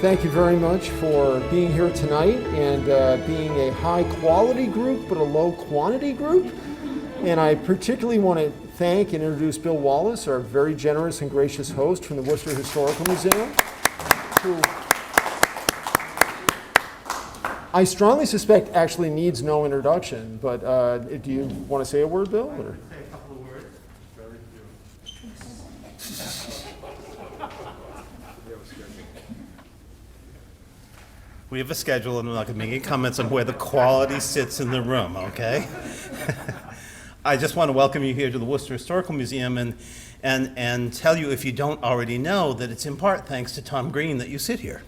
Thank you very much for being here tonight and being a high quality group but a low quantity group. And I particularly want to thank and introduce Bill Wallace, our very generous and gracious host from the Worcester Historical Museum, who I strongly suspect actually needs no introduction, but do you want to say a word, Bill? Or? Say a couple of words. Very few. We have a schedule, and I'm not going to make any comments on where the quality sits in the room, okay? I just want to welcome you here to the Worcester Historical Museum and tell you, if you don't already know, that it's in part thanks to Tom Green that you sit here.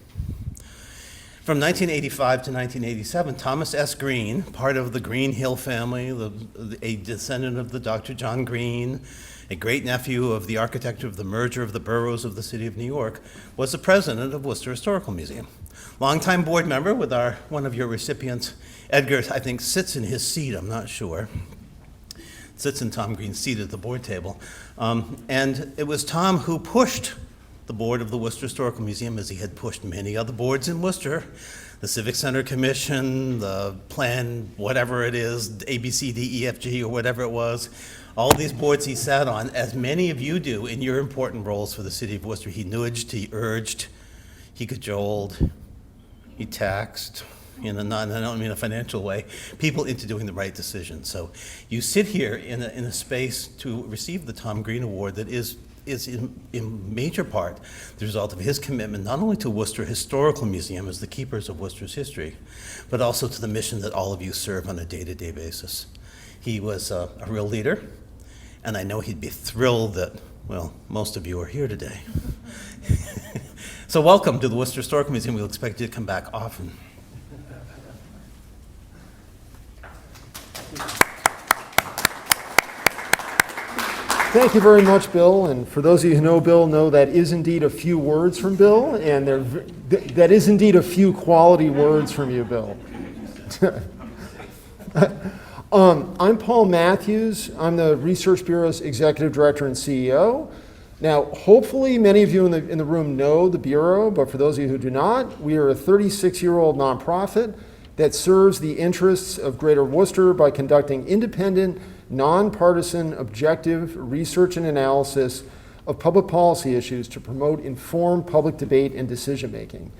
From 1985 to 1987, Thomas S. Green, part of the Green Hill family, a descendant of the Dr. John Green, a great-nephew of the architect of the merger of the boroughs of the city of New York, was the president of Worcester Historical Museum. Longtime board member with one of your recipients, Edgar, I think, sits in his seat, I'm not sure. Sits in Tom Green's seat at the board table. And it was Tom who pushed the board of the Worcester Historical Museum, as he had pushed many other boards in Worcester, the Civic Center Commission, the plan, whatever it is, ABCDEFG or whatever it was, all these boards he sat on, as many of you do in your important roles for the city of Worcester. He nudged, he urged, he cajoled, he taxed, I don't mean a financial way, people into doing the right decision. So you sit here in a space to receive the Tom Green Award that is in major part the result of his commitment not only to Worcester Historical Museum as the keepers of Worcester's history, but also to the mission that all of you serve on a day-to-day basis. He was a real leader, and I know he'd be thrilled that, well, most of you are here today. So welcome to the Worcester Historical Museum. We'll expect you to come back often. Thank you very much, Bill. And for those of you who know Bill, know that is indeed a few words from Bill, and that is indeed a few quality words from you, Bill. I'm Paul Matthews. I'm the Research Bureau's Executive Director and CEO. Now, hopefully many of you in the room know the Bureau, but for those of you who do not, we are a 36-year-old nonprofit that serves the interests of Greater Worcester by conducting independent, nonpartisan, objective research and analysis of public policy issues to promote informed public debate and decision-making.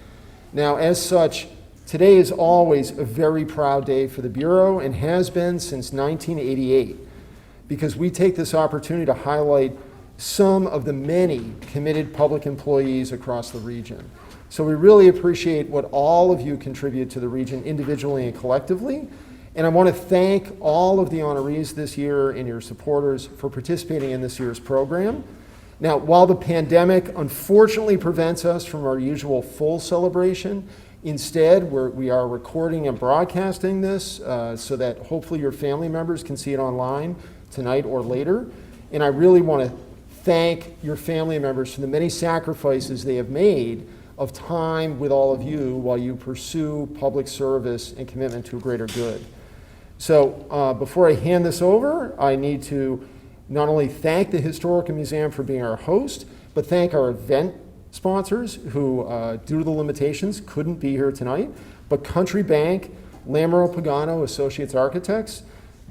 Now, as such, today is always a very proud day for the Bureau and has been since 1988, because we take this opportunity to highlight some of the many committed public employees across the region. So we really appreciate what all of you contribute to the region individually and collectively. And I want to thank all of the honorees this year and your supporters for participating in this year's program. Now, while the pandemic unfortunately prevents us from our usual full celebration, instead we are recording and broadcasting this so that hopefully your family members can see it online tonight or later. And I really want to thank your family members for the many sacrifices they have made of time with all of you while you pursue public service and commitment to a greater good. So before I hand this over, I need to not only thank the Historical Museum for being our host, but thank our event sponsors who, due to the limitations, couldn't be here tonight, but Country Bank, Lamero Pagano Associates Architects,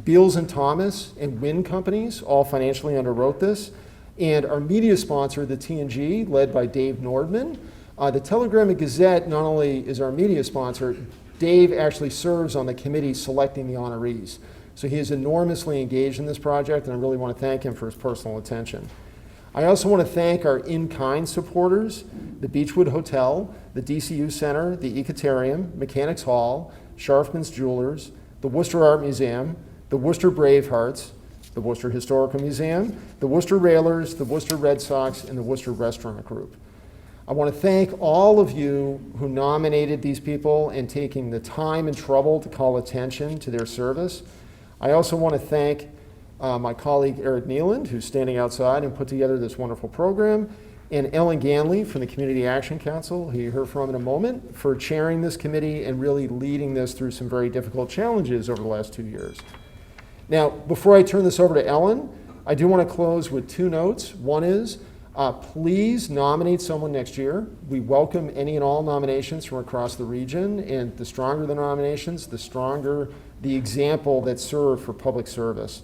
Beals and Thomas, and Wynn Companies all financially underwrote this, and our media sponsor, the TNG, led by Dave Nordman. The Telegram and Gazette not only is our media sponsor, Dave actually serves on the committee selecting the honorees. So he is enormously engaged in this project, and I really want to thank him for his personal attention. I also want to thank our in-kind supporters, the Beechwood Hotel, the DCU Center, the Ecotarium, Mechanics Hall, Scharfman's Jewelers, the Worcester Art Museum, the Worcester Bravehearts, the Worcester Historical Museum, the Worcester Railers, the Worcester Red Sox, and the Worcester Restaurant Group. I want to thank all of you who nominated these people and taking the time and trouble to call attention to their service. I also want to thank my colleague Eric Nealand, who's standing outside and put together this wonderful program, and Ellen Ganley from the Community Action Council, who you heard from in a moment, for chairing this committee and really leading this through some very difficult challenges over the last 2 years. Now, before I turn this over to Ellen, I do want to close with two notes. One is, Please nominate someone next year. We welcome any and all nominations from across the region, and the stronger the nominations, the stronger the example that's served for public service.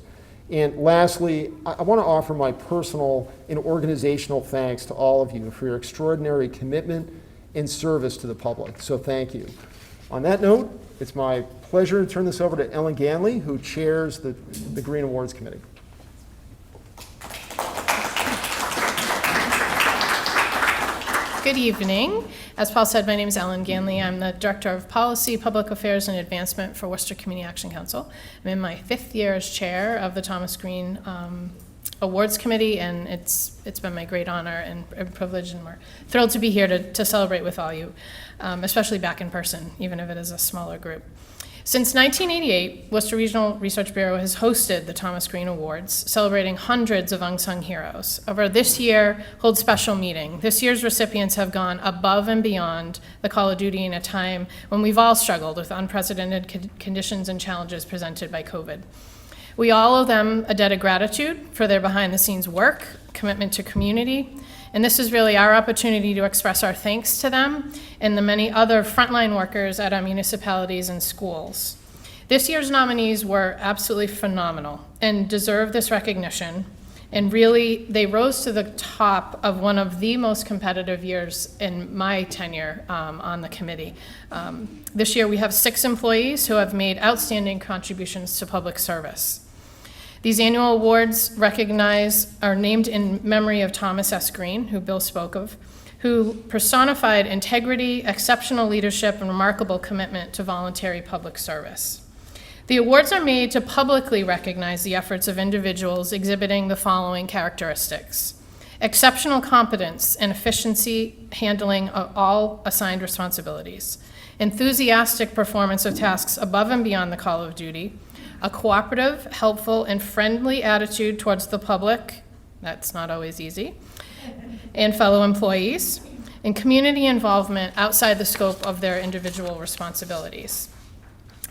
And lastly, I want to offer my personal and organizational thanks to all of you for your extraordinary commitment and service to the public. So thank you. On that note, it's my pleasure to turn this over to Ellen Ganley, who chairs the Green Awards Committee. Good evening. As Paul said, my name is Ellen Ganley. I'm the Director of Policy, Public Affairs, and Advancement for Worcester Community Action Council. I'm in my 5th year as chair of the Thomas Green Awards Committee, and it's been my great honor and privilege, and we're thrilled to be here to celebrate with all you, especially back in person, even if it is a smaller group. Since 1988, Worcester Regional Research Bureau has hosted the Thomas Green Awards, celebrating hundreds of unsung heroes. Over this year, hold special meeting. This year's recipients have gone above and beyond the call of duty in a time when we've all struggled with unprecedented conditions and challenges presented by COVID. We all owe them a debt of gratitude for their behind-the-scenes work, commitment to community, and this is really our opportunity to express our thanks to them and the many other frontline workers at our municipalities and schools. This year's nominees were absolutely phenomenal and deserve this recognition. And really, they rose to the top of one of the most competitive years in my tenure on the committee. This year, we have 6 employees who have made outstanding contributions to public service. These annual awards are named in memory of Thomas S. Green, who Bill spoke of, who personified integrity, exceptional leadership, and remarkable commitment to voluntary public service. The awards are made to publicly recognize the efforts of individuals exhibiting the following characteristics: exceptional competence and efficiency handling of all assigned responsibilities, enthusiastic performance of tasks above and beyond the call of duty, a cooperative, helpful, and friendly attitude towards the public, that's not always easy, and fellow employees, and community involvement outside the scope of their individual responsibilities.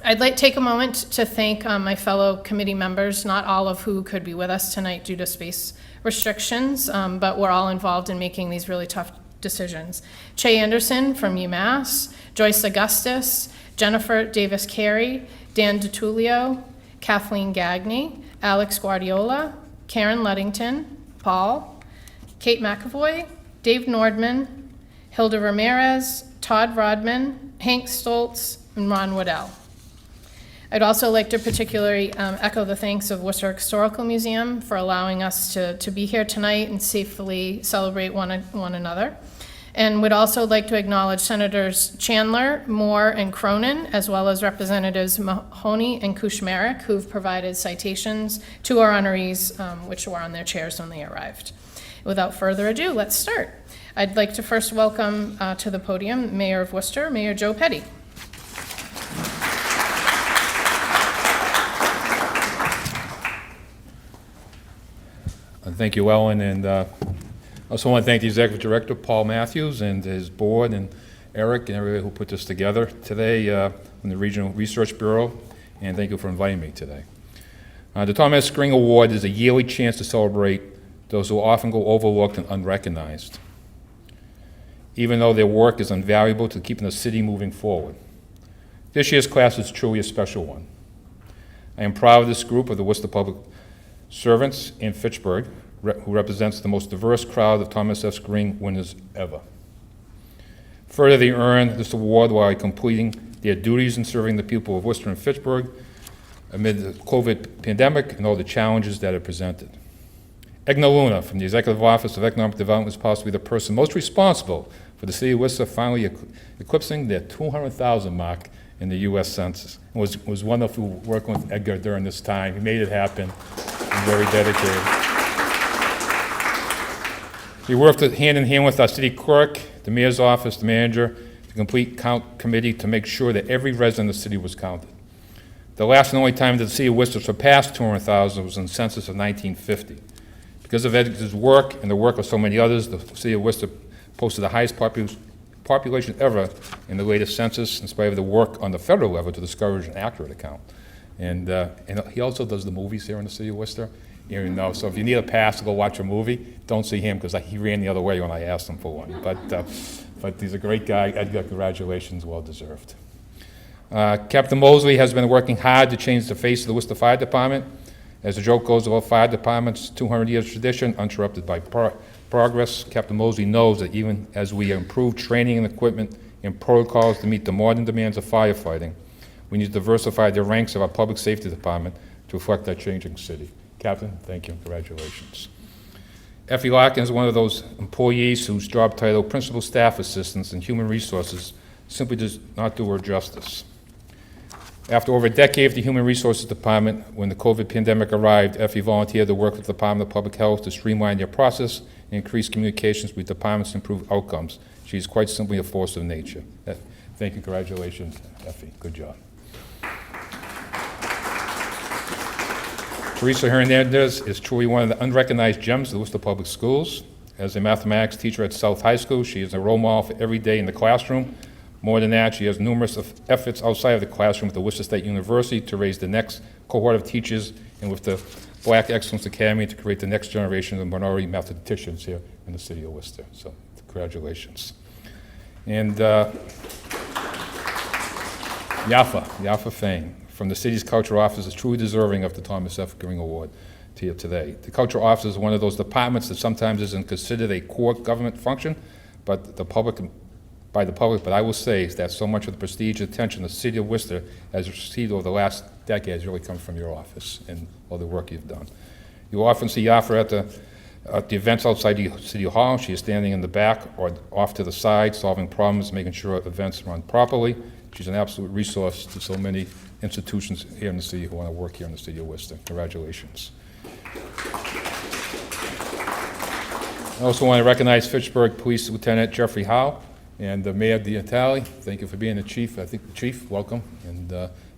I'd like to take a moment to thank my fellow committee members, not all of who could be with us tonight due to space restrictions, but we're all involved in making these really tough decisions. Che Anderson from UMass, Joyce Augustus, Jennifer Davis-Carey, Dan DiTullio, Kathleen Gagney, Alex Guardiola, Karen Ludington, Paul, Kate McAvoy, Dave Nordman, Hilda Ramirez, Todd Rodman, Hank Stoltz, and Ron Waddell. I'd also like to particularly echo the thanks of Worcester Historical Museum for allowing us to be here tonight and safely celebrate one another. And would also like to acknowledge Senators Chandler, Moore, and Cronin, as well as Representatives Mahoney and Kushmarek, who've provided citations to our honorees, which were on their chairs when they arrived. Without further ado, let's start. I'd like to first welcome to the podium Mayor of Worcester, Mayor Joe Petty. Thank you, Ellen, and I also want to thank the Executive Director, Paul Matthews, and his board, and Eric, and everybody who put this together today from the Regional Research Bureau, and thank you for inviting me today. The Thomas Green Award is a yearly chance to celebrate those who often go overlooked and unrecognized, even though their work is invaluable to keeping the city moving forward. This year's class is truly a special one. I am proud of this group of the Worcester Public Servants in Fitchburg, who represents the most diverse crowd of Thomas S. Green winners ever. Further, they earned this award while completing their duties in serving the people of Worcester and Fitchburg amid the COVID pandemic and all the challenges that it presented. Egna Luna from the Executive Office of Economic Development is possibly the person most responsible for the city of Worcester finally eclipsing their 200,000 mark in the U.S. Census. It was wonderful working with Edgar during this time. He made it happen. Very dedicated. He worked hand in hand with our city clerk, the mayor's office, the manager, the complete count committee to make sure that every resident of the city was counted. The last and only time that the city of Worcester surpassed 200,000 was in the census of 1950. Because of Edgar's work and the work of so many others, the city of Worcester posted the highest population ever in the latest census, in spite of the work on the federal level to discourage an accurate account. And he also does the movies here in the city of Worcester. You know, so if you need a pass to go watch a movie, don't see him because he ran the other way when I asked him for one. But he's a great guy. Edgar, congratulations, well deserved. Captain Mosley has been working hard to change the face of the Worcester Fire Department. As the joke goes about fire departments, 200 years tradition, uninterrupted by progress. Captain Mosley knows that even as we improve training and equipment and protocols to meet the modern demands of firefighting, we need to diversify the ranks of our public safety department to reflect that changing city. Captain, thank you and congratulations. Effie Larkin is one of those employees whose job title, Principal Staff Assistants in Human Resources, simply does not do her justice. After over a decade of the Human Resources Department, when the COVID pandemic arrived, Effie volunteered to work with the Department of Public Health to streamline their process and increase communications with departments to improve outcomes. She is quite simply a force of nature. Thank you, congratulations, Effie, good job. Teresa Hernandez is truly one of the unrecognized gems of the Worcester Public Schools. As a mathematics teacher at South High School, she is a role model for every day in the classroom. More than that, she has numerous efforts outside of the classroom at the Worcester State University to raise the next cohort of teachers, and with the Black Excellence Academy to create the next generation of minority mathematicians here in the city of Worcester. So, congratulations. And Yafa Fang, from the city's cultural office, is truly deserving of the Thomas F. Goering Award here today. The cultural office is one of those departments that sometimes isn't considered a core government function, but by the public, but I will say that so much of the prestige and attention the city of Worcester has received over the last decade has really come from your office and all the work you've done. You often see Yafa at the events outside the City Hall. She is standing in the back or off to the side, solving problems, making sure events run properly. She's an absolute resource to so many institutions here in the city who want to work here in the city of Worcester. Congratulations. I also want to recognize Fitchburg Police Lieutenant Jeffrey Howe and Mayor Diatali. Thank you for being the chief. I think the chief, welcome, and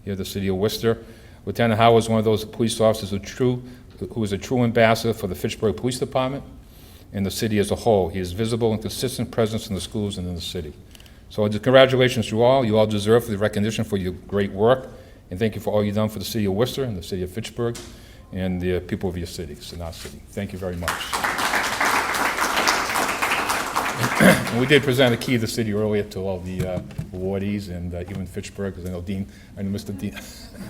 here at the city of Worcester. Lieutenant Howe is one of those police officers who is a true ambassador for the Fitchburg Police Department and the city as a whole. He is visible and consistent presence in the schools and in the city. So congratulations to all. You all deserve the recognition for your great work, and thank you for all you've done for the city of Worcester and the city of Fitchburg and the people of your city, Sanaa City. Thank you very much. And we did present a key of the city earlier to all the awardees and even Fitchburg, because I know Mr. Dean.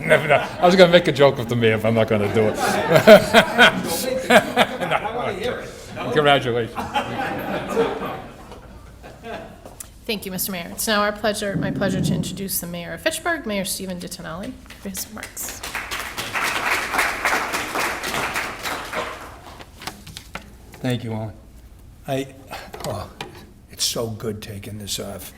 Never know. I was going to make a joke with the mayor, but I'm not going to do it. I want to hear it. Congratulations. Thank you, Mr. Mayor. It's now my pleasure to introduce the Mayor of Fitchburg, Mayor Stephen DiTonali, for his remarks. Thank you, Alan. It's so good taking this off.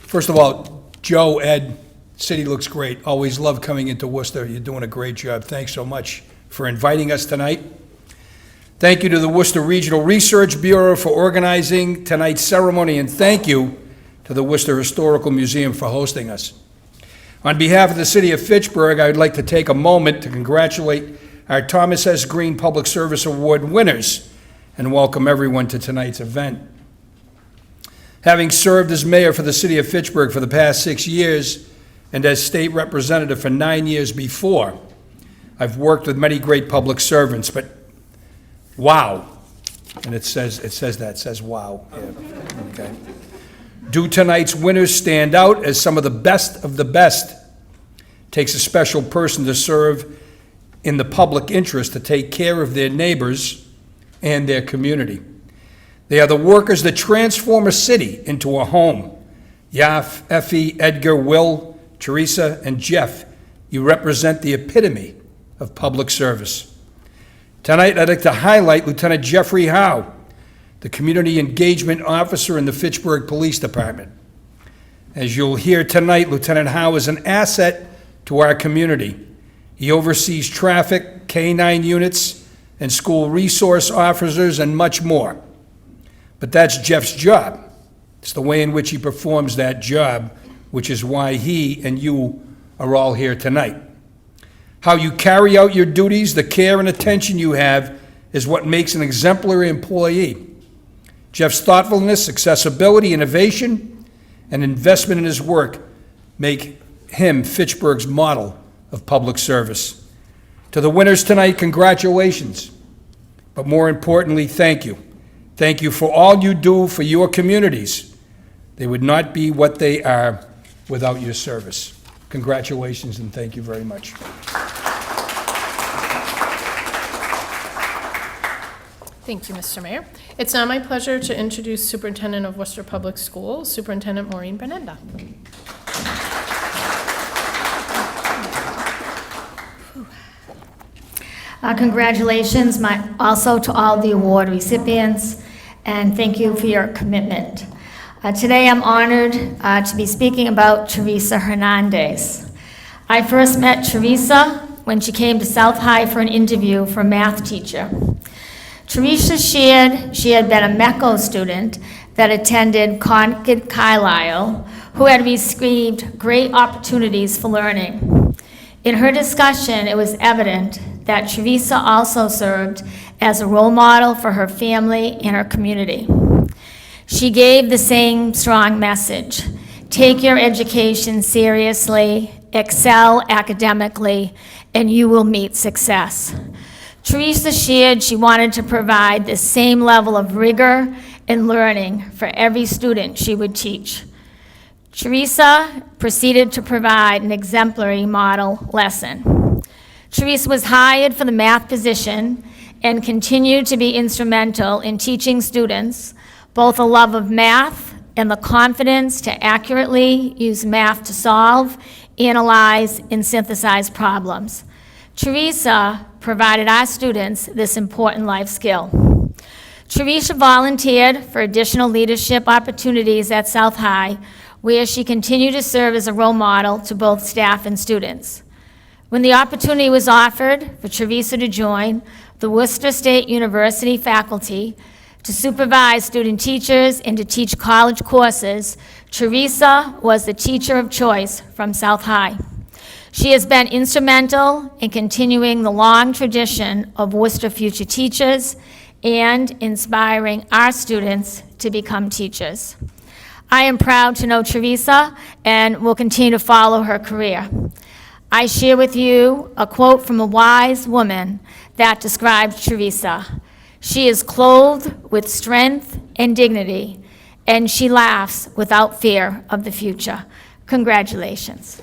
First of all, Joe, Ed, city looks great. Always love coming into Worcester. You're doing a great job. Thanks so much for inviting us tonight. Thank you to the Worcester Regional Research Bureau for organizing tonight's ceremony, and thank you to the Worcester Historical Museum for hosting us. On behalf of the city of Fitchburg, I would like to take a moment to congratulate our Thomas S. Green Public Service Award winners and welcome everyone to tonight's event. Having served as mayor for the city of Fitchburg for the past 6 years and as state representative for 9 years before, I've worked with many great public servants, but wow, and it says wow. Yeah. Okay. Do tonight's winners stand out as some of the best of the best? Takes a special person to serve in the public interest to take care of their neighbors and their community. They are the workers that transform a city into a home. Yaf, Effie, Edgar, Will, Teresa, and Jeff, you represent the epitome of public service. Tonight, I'd like to highlight Lieutenant Jeffrey Howe, the Community Engagement Officer in the Fitchburg Police Department. As you'll hear tonight, Lieutenant Howe is an asset to our community. He oversees traffic, K-9 units, and school resource officers, and much more. But that's Jeff's job. It's the way in which he performs that job, which is why he and you are all here tonight. How you carry out your duties, the care and attention you have, is what makes an exemplary employee. Jeff's thoughtfulness, accessibility, innovation, and investment in his work make him Fitchburg's model of public service. To the winners tonight, congratulations. But more importantly, thank you. Thank you for all you do for your communities. They would not be what they are without your service. Congratulations and thank you very much. Thank you, Mr. Mayor. It's now my pleasure to introduce Superintendent of Worcester Public Schools, Superintendent Maureen Bernenda. Congratulations also to all the award recipients, and thank you for your commitment. Today I'm honored to be speaking about Teresa Hernandez. I first met Teresa when she came to South High for an interview for a math teacher. Teresa shared she had been a MECO student that attended Concord Carlisle, who had received great opportunities for learning. In her discussion, it was evident that Teresa also served as a role model for her family and her community. She gave the same strong message: take your education seriously, excel academically, and you will meet success. Teresa shared she wanted to provide the same level of rigor and learning for every student she would teach. Teresa proceeded to provide an exemplary model lesson. Teresa was hired for the math position and continued to be instrumental in teaching students both a love of math and the confidence to accurately use math to solve, analyze, and synthesize problems. Teresa provided our students this important life skill. Teresa volunteered for additional leadership opportunities at South High, where she continued to serve as a role model to both staff and students. When the opportunity was offered for Teresa to join the Worcester State University faculty to supervise student teachers and to teach college courses, Teresa was the teacher of choice from South High. She has been instrumental in continuing the long tradition of Worcester future teachers and inspiring our students to become teachers. I am proud to know Teresa and will continue to follow her career. I share with you a quote from a wise woman that describes Teresa. She is clothed with strength and dignity, and she laughs without fear of the future. Congratulations.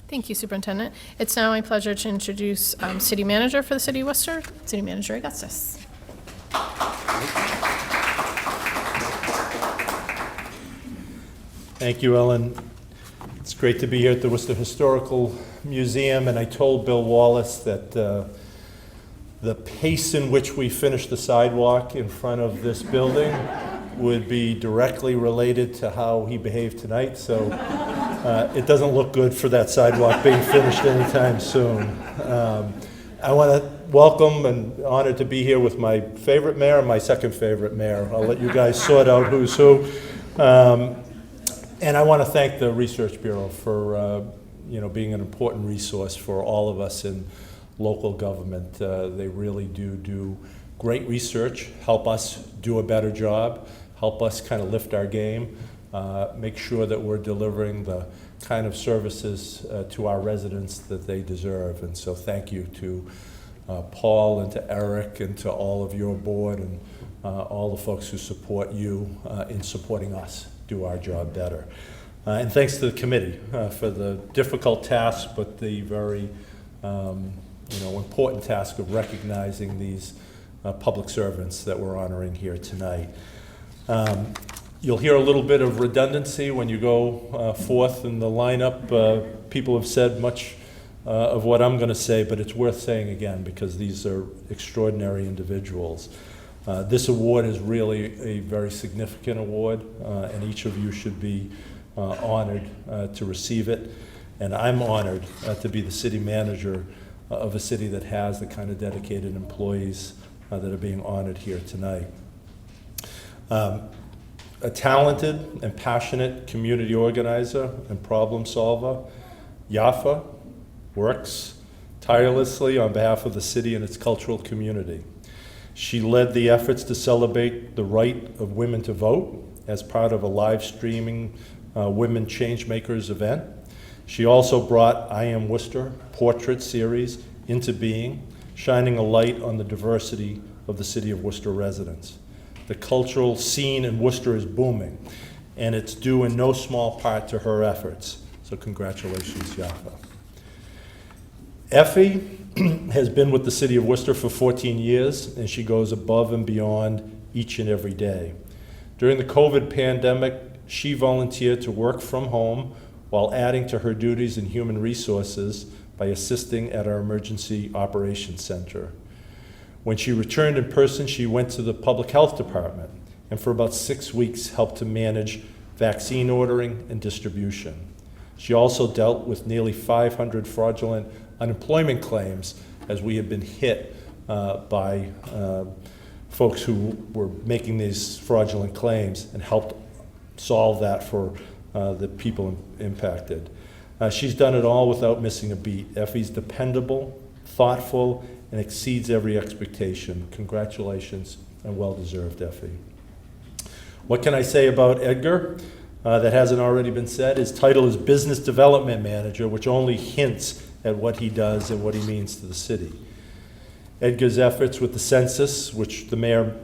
Thank you, Superintendent. It's now my pleasure to introduce City Manager for the City of Worcester, City Manager Augustus. Thank you, Ellen. It's great to be here at the Worcester Historical Museum, and I told Bill Wallace that the pace in which we finished the sidewalk in front of this building would be directly related to how he behaved tonight, so it doesn't look good for that sidewalk being finished anytime soon. I want to welcome and honored to be here with my favorite mayor and my second favorite mayor. I'll let you guys sort out who's who. And I want to thank the Research Bureau for being an important resource for all of us in local government. They really do great research, help us do a better job, help us kind of lift our game, make sure that we're delivering the kind of services to our residents that they deserve. And so thank you to Paul and to Eric and to all of your board and all the folks who support you in supporting us do our job better. And thanks to the committee for the difficult task, but the very important task of recognizing these public servants that we're honoring here tonight. You'll hear a little bit of redundancy when you go forth in the lineup. People have said much of what I'm going to say, but it's worth saying again because these are extraordinary individuals. This award is really a very significant award, and each of you should be honored to receive it. And I'm honored to be the city manager of a city that has the kind of dedicated employees that are being honored here tonight. A talented and passionate community organizer and problem solver, Yafa works tirelessly on behalf of the city and its cultural community. She led the efforts to celebrate the right of women to vote as part of a live streaming Women Changemakers event. She also brought I Am Worcester portrait series into being, shining a light on the diversity of the City of Worcester residents. The cultural scene in Worcester is booming, and it's due in no small part to her efforts. So congratulations, Yafa. Effie has been with the City of Worcester for 14 years, and she goes above and beyond each and every day. During the COVID pandemic, she volunteered to work from home while adding to her duties in human resources by assisting at our Emergency Operations Center. When she returned in person, she went to the Public Health Department and for about 6 weeks helped to manage vaccine ordering and distribution. She also dealt with nearly 500 fraudulent unemployment claims as we had been hit by folks who were making these fraudulent claims, and helped solve that for the people impacted. She's done it all without missing a beat. Effie's dependable, thoughtful, and exceeds every expectation. Congratulations, and well-deserved, Effie. What can I say about Edgar that hasn't already been said? His title is Business Development Manager, which only hints at what he does and what he means to the city. Edgar's efforts with the census, which the mayor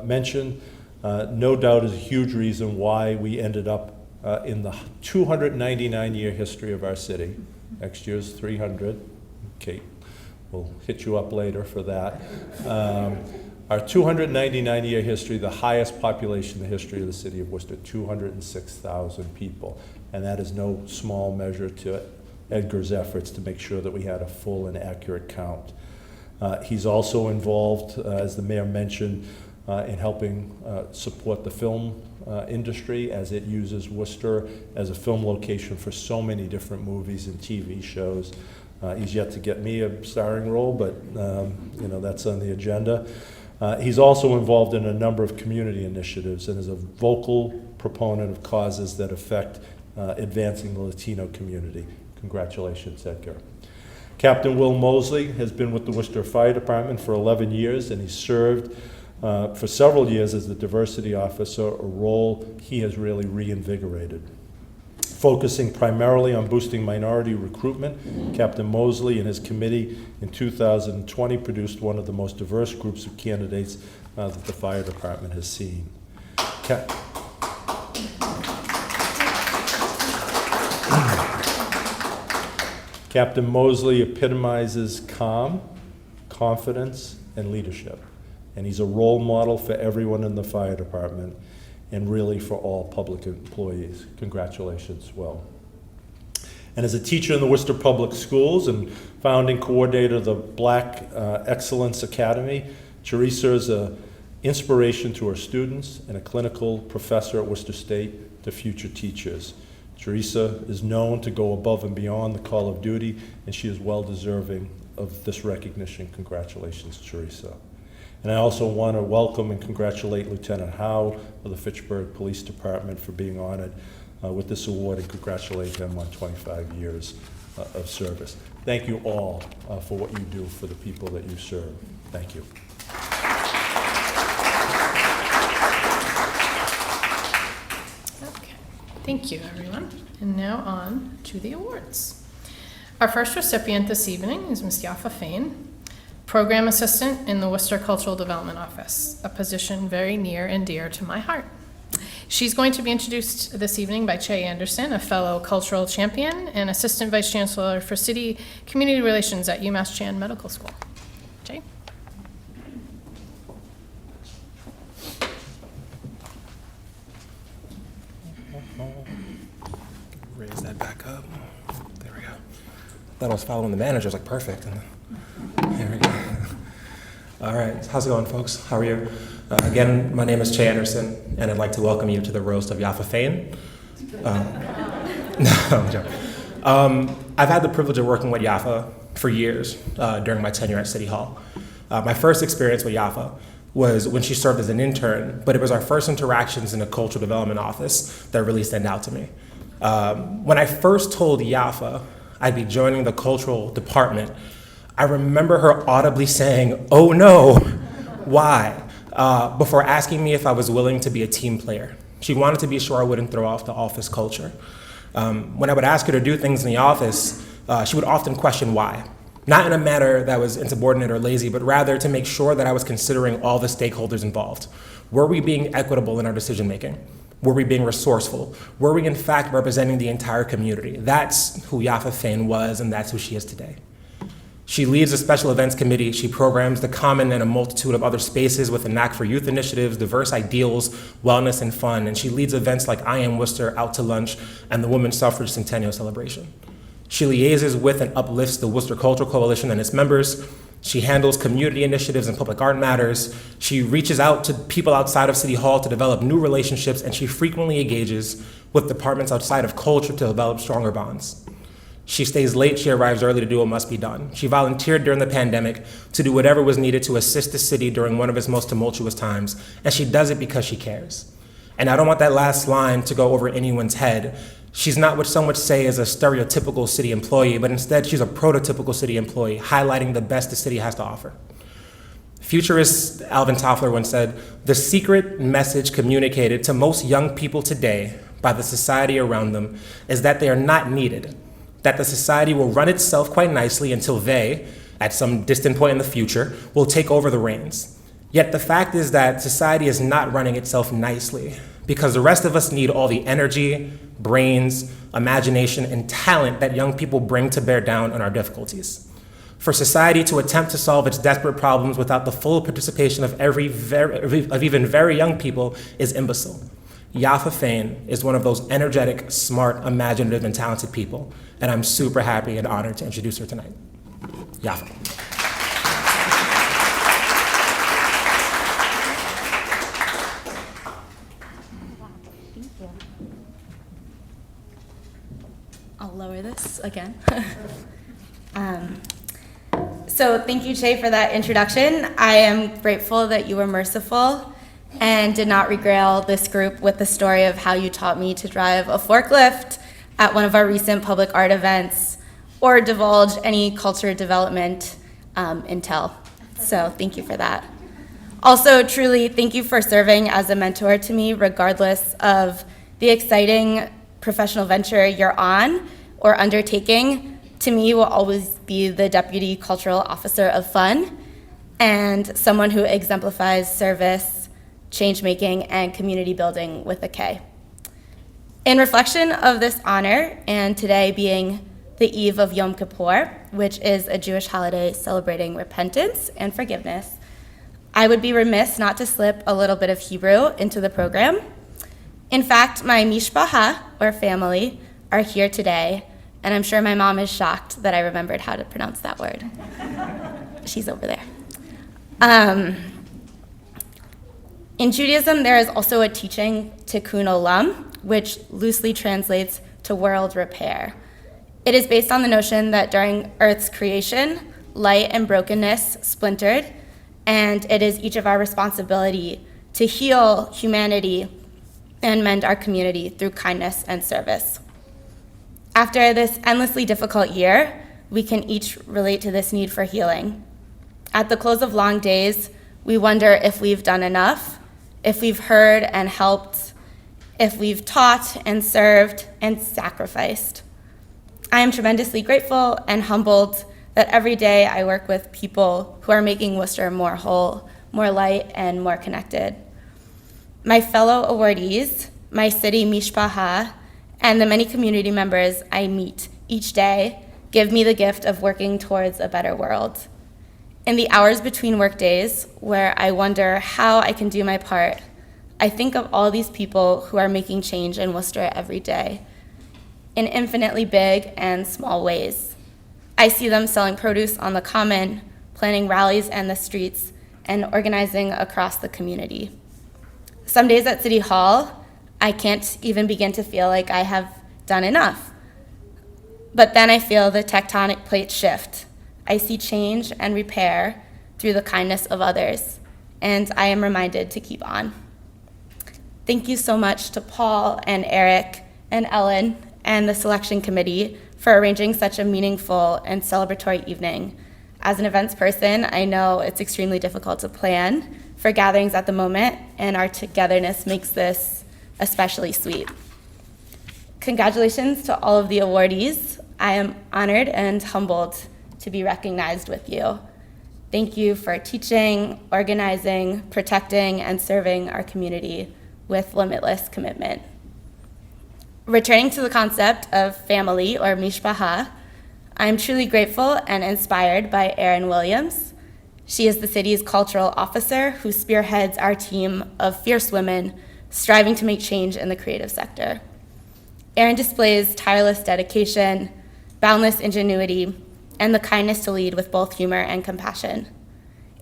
mentioned, no doubt is a huge reason why we ended up in the 299-year history of our city. Next year's 300. Kate will hit you up later for that. Our 299-year history, the highest population in the history of the City of Worcester, 206,000 people. And that is no small measure to Edgar's efforts to make sure that we had a full and accurate count. He's also involved, as the mayor mentioned, in helping support the film industry as it uses Worcester as a film location for so many different movies and TV shows. He's yet to get me a starring role, but you know, that's on the agenda. He's also involved in a number of community initiatives and is a vocal proponent of causes that affect advancing the Latino community. Congratulations, Edgar. Captain Will Mosley has been with the Worcester Fire Department for 11 years, and he served for several years as the diversity officer, a role he has really reinvigorated. Focusing primarily on boosting minority recruitment, Captain Mosley and his committee in 2020 produced one of the most diverse groups of candidates that the fire department has seen. Captain Mosley epitomizes calm, confidence, and leadership. And he's a role model for everyone in the fire department and really for all public employees. Congratulations, Will. And as a teacher in the Worcester Public Schools and founding coordinator of the Black Excellence Academy, Teresa is an inspiration to our students and a clinical professor at Worcester State to future teachers. Teresa is known to go above and beyond the call of duty, and she is well deserving of this recognition. Congratulations, Teresa. And I also want to welcome and congratulate Lieutenant Howe of the Fitchburg Police Department for being honored with this award, and congratulate him on 25 years of service. Thank you all for what you do for the people that you serve. Thank you. Okay, thank you, everyone. And now on to the awards. Our first recipient this evening is Ms. Yafa Fain, Program Assistant in the Worcester Cultural Development Office, a position very near and dear to my heart. She's going to be introduced this evening by Che Anderson, a fellow cultural champion and Assistant Vice Chancellor for City Community Relations at UMass Chan Medical School. Che? Raise that back up. There we go. Thought I was following the manager. I was like, perfect. And then, there we go. All right. How's it going, folks? How are you? Again, my name is Che Anderson, and I'd like to welcome you to the roast of Yafa Fain. No, I'm joking. I've had the privilege of working with Yafa for years during my tenure at City Hall. My first experience with Yafa was when she served as an intern, but it was our first interactions in the cultural development office that really stand out to me. When I first told Yafa I'd be joining the cultural department, I remember her audibly saying, "Oh no, why?" Before asking me if I was willing to be a team player. She wanted to be sure I wouldn't throw off the office culture. When I would ask her to do things in the office, she would often question why. Not in a manner that was insubordinate or lazy, but rather to make sure that I was considering all the stakeholders involved. Were we being equitable in our decision making? Were we being resourceful? Were we in fact representing the entire community? That's who Yafa Fain was, and that's who she is today. She leads a special events committee. She programs the Common and a multitude of other spaces with a knack for youth initiatives, diverse ideals, wellness, and fun. And she leads events like I Am Worcester, Out to Lunch, and the Women's Suffrage Centennial Celebration. She liaises with and uplifts the Worcester Cultural Coalition and its members. She handles community initiatives and public art matters. She reaches out to people outside of City Hall to develop new relationships, and she frequently engages with departments outside of culture to develop stronger bonds. She stays late, she arrives early to do what must be done. She volunteered during the pandemic to do whatever was needed to assist the city during one of its most tumultuous times, and she does it because she cares. And I don't want that last line to go over anyone's head. She's not what some would say is a stereotypical city employee, but instead she's a prototypical city employee, highlighting the best the city has to offer. Futurist Alvin Toffler once said, "The secret message communicated to most young people today by the society around them is that they are not needed, that the society will run itself quite nicely until they, at some distant point in the future, will take over the reins. Yet the fact is that society is not running itself nicely because the rest of us need all the energy, brains, imagination, and talent that young people bring to bear down on our difficulties. For society to attempt to solve its desperate problems without the full participation of even very young people is imbecile. Yafa Fain is one of those energetic, smart, imaginative, and talented people, and I'm super happy and honored to introduce her tonight. Yafa. I'll lower this again. So thank you, Che, for that introduction. I am grateful that you were merciful and did not regale this group with the story of how you taught me to drive a forklift at one of our recent public art events or divulge any culture development intel. So thank you for that. Also, truly, thank you for serving as a mentor to me, regardless of the exciting professional venture you're on or undertaking. To me, you will always be the Deputy Cultural Officer of Fun and someone who exemplifies service, change-making, and community building with a K. In reflection of this honor, and today being the eve of Yom Kippur, which is a Jewish holiday celebrating repentance and forgiveness, I would be remiss not to slip a little bit of Hebrew into the program. In fact, my mishpacha, or family, are here today, and I'm sure my mom is shocked that I remembered how to pronounce that word. She's over there. In Judaism, there is also a teaching, Tikkun Olam, which loosely translates to world repair. It is based on the notion that during Earth's creation, light and brokenness splintered, and it is each of our responsibility to heal humanity and mend our community through kindness and service. After this endlessly difficult year, we can each relate to this need for healing. At the close of long days, we wonder if we've done enough, if we've heard and helped, if we've taught and served and sacrificed. I am tremendously grateful and humbled that every day I work with people who are making Worcester more whole, more light, and more connected. My fellow awardees, my city mishpacha, and the many community members I meet each day give me the gift of working towards a better world. In the hours between work days, where I wonder how I can do my part, I think of all these people who are making change in Worcester every day, in infinitely big and small ways. I see them selling produce on the common, planning rallies in the streets, and organizing across the community. Some days at City Hall, I can't even begin to feel like I have done enough. But then I feel the tectonic plates shift. I see change and repair through the kindness of others, and I am reminded to keep on. Thank you so much to Paul and Eric and Ellen and the selection committee for arranging such a meaningful and celebratory evening. As an events person, I know it's extremely difficult to plan for gatherings at the moment, and our togetherness makes this especially sweet. Congratulations to all of the awardees. I am honored and humbled to be recognized with you. Thank you for teaching, organizing, protecting, and serving our community with limitless commitment. Returning to the concept of family or mishpaha, I am truly grateful and inspired by Erin Williams. She is the city's cultural officer who spearheads our team of fierce women striving to make change in the creative sector. Erin displays tireless dedication, boundless ingenuity, and the kindness to lead with both humor and compassion.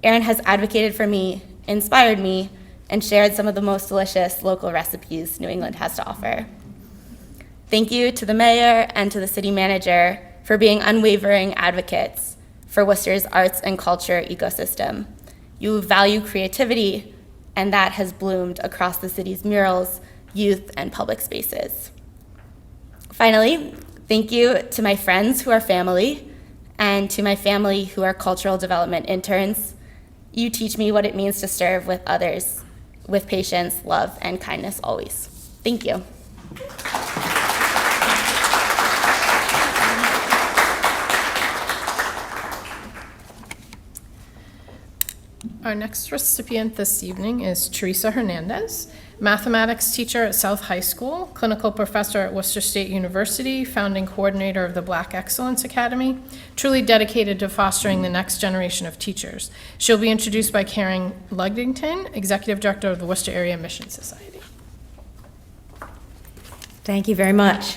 Erin has advocated for me, inspired me, and shared some of the most delicious local recipes New England has to offer. Thank you to the mayor and to the city manager for being unwavering advocates for Worcester's arts and culture ecosystem. You value creativity, and that has bloomed across the city's murals, youth, and public spaces. Finally, thank you to my friends who are family, and to my family who are cultural development interns. You teach me what it means to serve with others with patience, love, and kindness always. Thank you. Our next recipient this evening is Teresa Hernandez, mathematics teacher at South High School, clinical professor at Worcester State University, founding coordinator of the Black Excellence Academy, truly dedicated to fostering the next generation of teachers. She'll be introduced by Karen Ludington, executive director of the Worcester Area Mission Society. Thank you very much.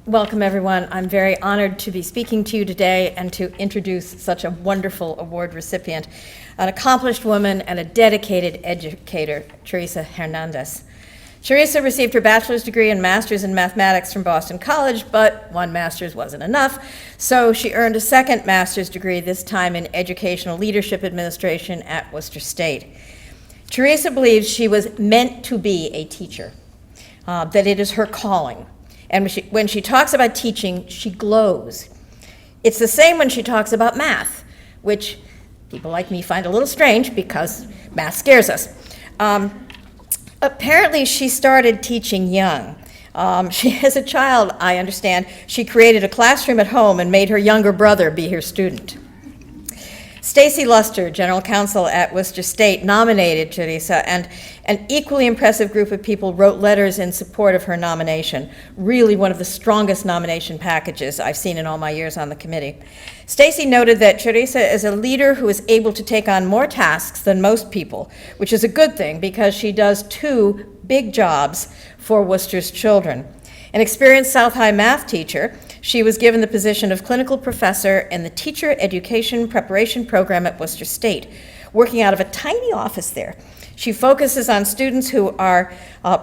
Welcome, everyone. I'm very honored to be speaking to you today and to introduce such a wonderful award recipient, an accomplished woman and a dedicated educator, Teresa Hernandez. Teresa received her bachelor's degree and master's in mathematics from Boston College, but one master's wasn't enough, so she earned a second master's degree, this time in educational leadership administration at Worcester State. Teresa believes she was meant to be a teacher, that it is her calling. And when she talks about teaching, she glows. It's the same when she talks about math, which people like me find a little strange because math scares us. Apparently, she started teaching young. As a child, I understand, she created a classroom at home and made her younger brother be her student. Stacy Luster, general counsel at Worcester State, nominated Teresa, and an equally impressive group of people wrote letters in support of her nomination. Really one of the strongest nomination packages I've seen in all my years on the committee. Stacy noted that Teresa is a leader who is able to take on more tasks than most people, which is a good thing because she does two big jobs for Worcester's children. An experienced South High math teacher, she was given the position of clinical professor in the Teacher Education Preparation Program at Worcester State, working out of a tiny office there. She focuses on students who are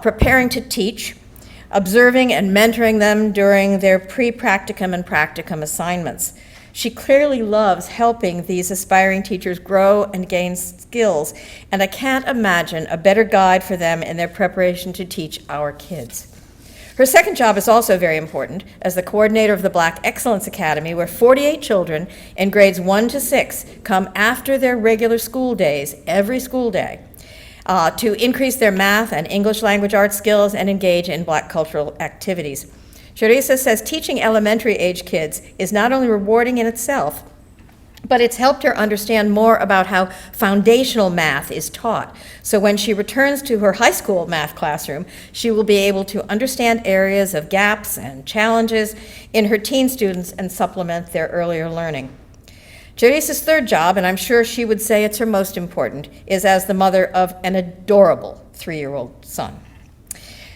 preparing to teach, observing and mentoring them during their pre-practicum and practicum assignments. She clearly loves helping these aspiring teachers grow and gain skills, and I can't imagine a better guide for them in their preparation to teach our kids. Her second job is also very important as the coordinator of the Black Excellence Academy, where 48 children in grades 1 to 6 come after their regular school days, every school day, to increase their math and English language arts skills and engage in Black cultural activities. Teresa says teaching elementary age kids is not only rewarding in itself, but it's helped her understand more about how foundational math is taught. So when she returns to her high school math classroom, she will be able to understand areas of gaps and challenges in her teen students and supplement their earlier learning. Teresa's third job, and I'm sure she would say it's her most important, is as the mother of an adorable 3-year-old son.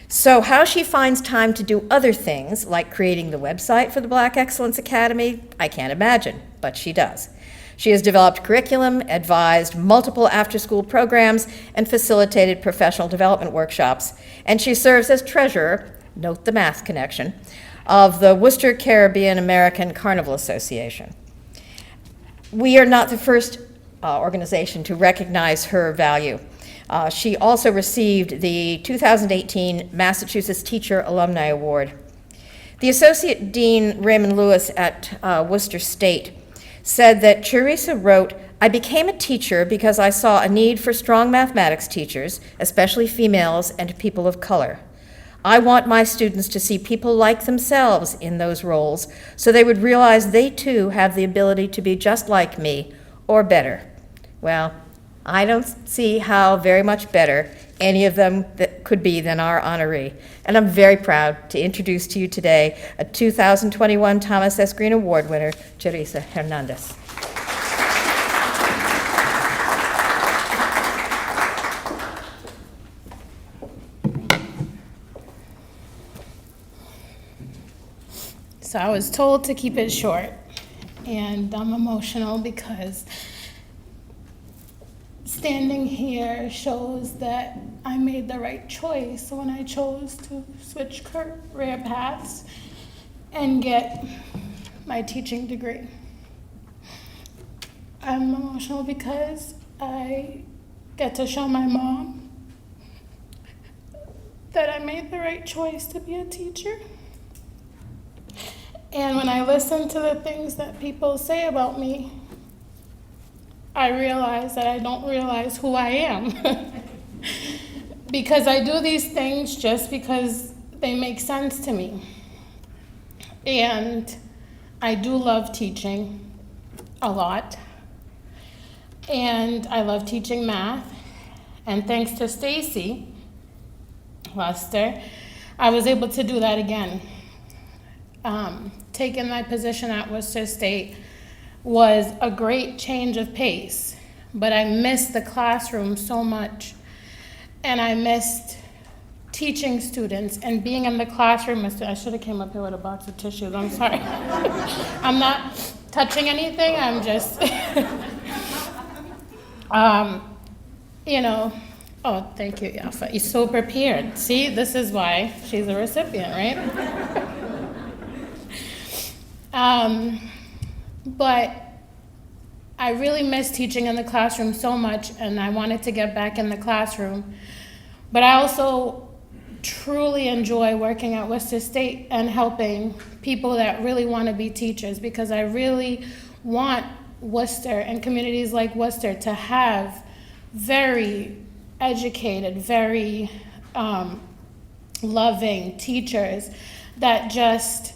So how she finds time to do other things, like creating the website for the Black Excellence Academy, I can't imagine, but she does. She has developed curriculum, advised multiple after-school programs, and facilitated professional development workshops. And she serves as treasurer, note the math connection, of the Worcester Caribbean American Carnival Association. We are not the first organization to recognize her value. She also received the 2018 Massachusetts Teacher Alumni Award. The Associate Dean Raymond Lewis at Worcester State said that Teresa wrote, I became a teacher because I saw a need for strong mathematics teachers, especially females and people of color. I want my students to see people like themselves in those roles so they would realize they too have the ability to be just like me or better. Well, I don't see how very much better any of them that could be than our honoree. And I'm very proud to introduce to you today a 2021 Thomas S. Green Award winner, Teresa Hernandez. So I was told to keep it short, and I'm emotional because standing here shows that I made the right choice when I chose to switch career paths and get my teaching degree. I'm emotional because I get to show my mom that I made the right choice to be a teacher. And when I listen to the things that people say about me, I realize that I don't realize who I am. Because I do these things just because they make sense to me. And I do love teaching a lot. And I love teaching math. And thanks to Stacy Luster, I was able to do that again. Taking my position at Worcester State was a great change of pace, but I missed the classroom so much. And I missed teaching students and being in the classroom. I should have came up here with a box of tissues, I'm sorry. I'm not touching anything, I'm just, you know, oh, thank you, Yafa. You're so prepared. See, this is why she's a recipient, right? But I really miss teaching in the classroom so much, and I wanted to get back in the classroom. But I also truly enjoy working at Worcester State and helping people that really want to be teachers, because I really want Worcester and communities like Worcester to have very educated, very loving teachers that just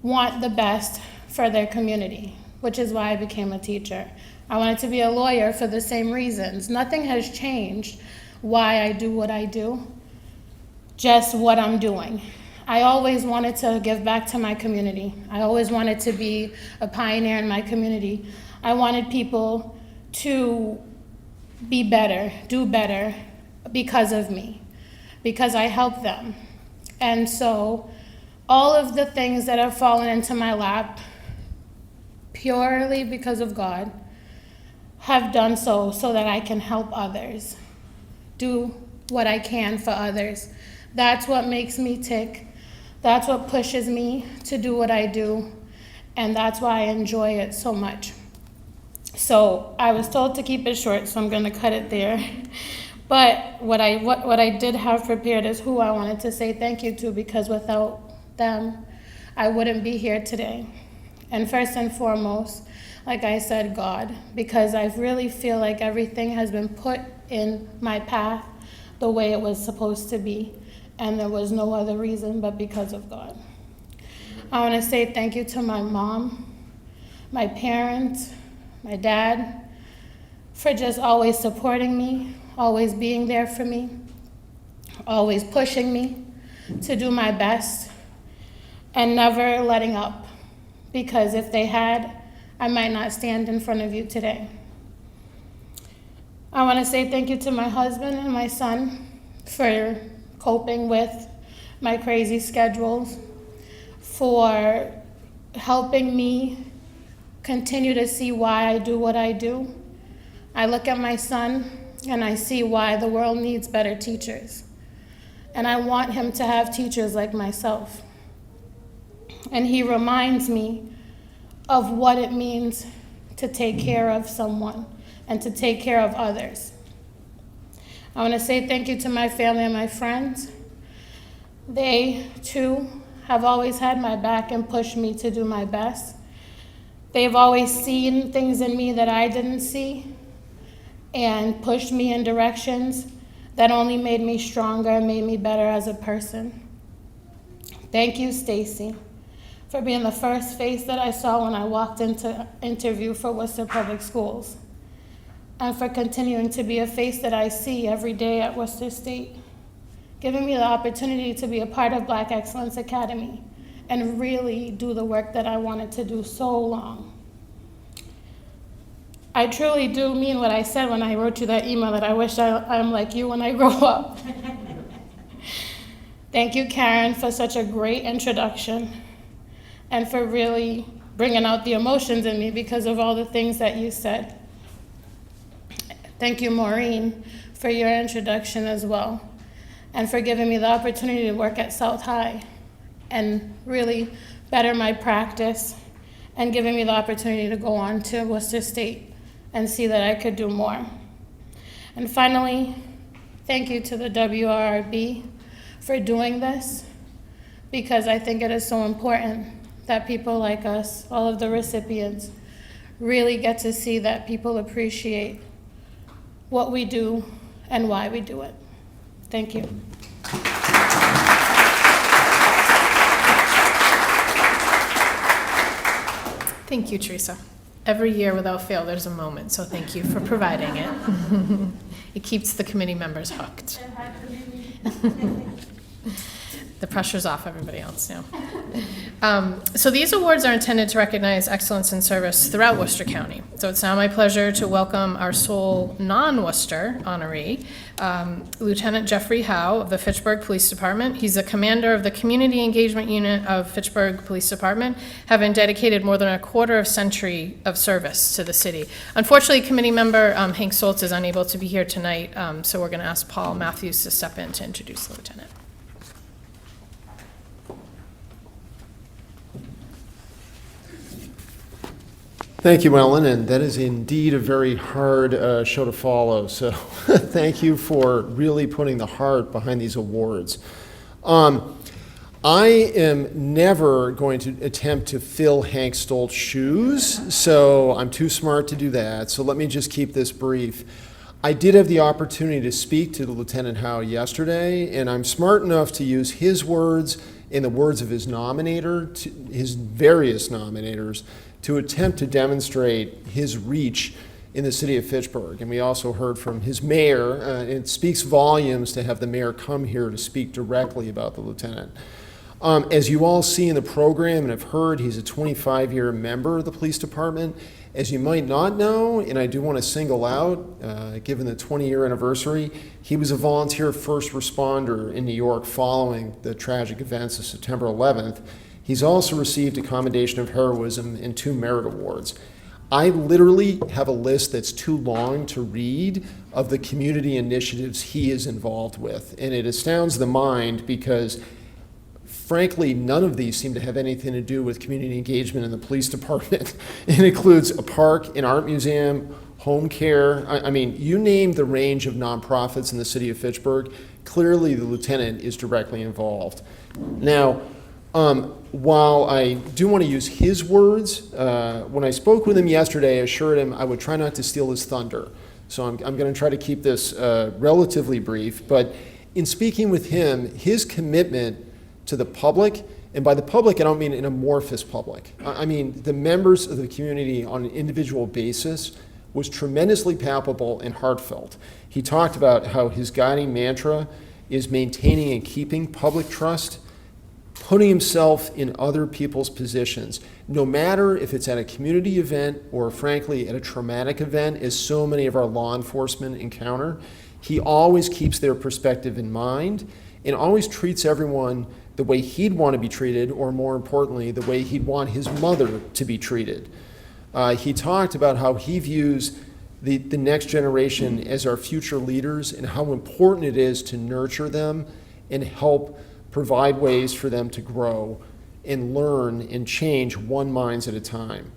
want the best for their community, which is why I became a teacher. I wanted to be a lawyer for the same reasons. Nothing has changed why I do what I do, just what I'm doing. I always wanted to give back to my community. I always wanted to be a pioneer in my community. I wanted people to be better, do better because of me, because I helped them. And so all of the things that have fallen into my lap, purely because of God, have done so that I can help others, do what I can for others. That's what makes me tick. That's what pushes me to do what I do. And that's why I enjoy it so much. So I was told to keep it short, so I'm going to cut it there. But what I did have prepared is who I wanted to say thank you to, because without them, I wouldn't be here today. And first and foremost, like I said, God, because I really feel like everything has been put in my path the way it was supposed to be, and there was no other reason but because of God. I want to say thank you to my mom, my parents, my dad, for just always supporting me, always being there for me, always pushing me to do my best, and never letting up, because if they had, I might not stand in front of you today. I want to say thank you to my husband and my son for coping with my crazy schedules, for helping me continue to see why I do what I do. I look at my son and I see why the world needs better teachers. And I want him to have teachers like myself. And he reminds me of what it means to take care of someone and to take care of others. I want to say thank you to my family and my friends. They, too, have always had my back and pushed me to do my best. They've always seen things in me that I didn't see and pushed me in directions that only made me stronger and made me better as a person. Thank you, Stacy, for being the first face that I saw when I walked into interview for Worcester Public Schools, and for continuing to be a face that I see every day at Worcester State, giving me the opportunity to be a part of Black Excellence Academy and really do the work that I wanted to do so long. I truly do mean what I said when I wrote you that email, that I wish I'm like you when I grow up. Thank you, Karen, for such a great introduction and for really bringing out the emotions in me because of all the things that you said. Thank you, Maureen, for your introduction as well, and for giving me the opportunity to work at South High and really better my practice, and giving me the opportunity to go on to Worcester State and see that I could do more. And finally, thank you to the WRRB for doing this, because I think it is so important that people like us, all of the recipients, really get to see that people appreciate what we do and why we do it. Thank you. Thank you, Teresa. Every year without fail, there's a moment, so thank you for providing it. It keeps the committee members hooked. The pressure's off everybody else now. So these awards are intended to recognize excellence in service throughout Worcester County. So it's now my pleasure to welcome our sole non-Worcester honoree, Lieutenant Jeffrey Howe of the Fitchburg Police Department. He's the commander of the Community Engagement Unit of Fitchburg Police Department, having dedicated more than a quarter century of service to the city. Unfortunately, committee member Hank Soltz is unable to be here tonight, so we're going to ask Paul Matthews to step in to introduce the lieutenant. Thank you, Ellen, and that is indeed a very hard show to follow, so thank you for really putting the heart behind these awards. I am never going to attempt to fill Hank Stoltz's shoes, so I'm too smart to do that, so let me just keep this brief. I did have the opportunity to speak to the Lieutenant Howe yesterday, and I'm smart enough to use his words and the words of his nominator, his various nominators, to attempt to demonstrate his reach in the city of Fitchburg. And we also heard from his mayor, and it speaks volumes to have the mayor come here to speak directly about the lieutenant. As you all see in the program and have heard, he's a 25-year member of the police department. As you might not know, and I do want to single out, given the 20-year anniversary, he was a volunteer first responder in New York following the tragic events of September 11th. He's also received a Commendation of Heroism and 2 Merit Awards. I literally have a list that's too long to read of the community initiatives he is involved with, and it astounds the mind because frankly, none of these seem to have anything to do with community engagement in the police department. It includes a park, an art museum, home care. I mean, you name the range of nonprofits in the city of Fitchburg, clearly the lieutenant is directly involved. Now, while I do want to use his words, when I spoke with him yesterday, I assured him I would try not to steal his thunder. So I'm going to try to keep this relatively brief. But in speaking with him, his commitment to the public, and by the public, I don't mean an amorphous public. I mean the members of the community on an individual basis was tremendously palpable and heartfelt. He talked about how his guiding mantra is maintaining and keeping public trust, putting himself in other people's positions, no matter if it's at a community event or frankly at a traumatic event, as so many of our law enforcement encounter. He always keeps their perspective in mind and always treats everyone the way he'd want to be treated, or more importantly, the way he'd want his mother to be treated. He talked about how he views the next generation as our future leaders and how important it is to nurture them and help provide ways for them to grow and learn and change one minds at a time.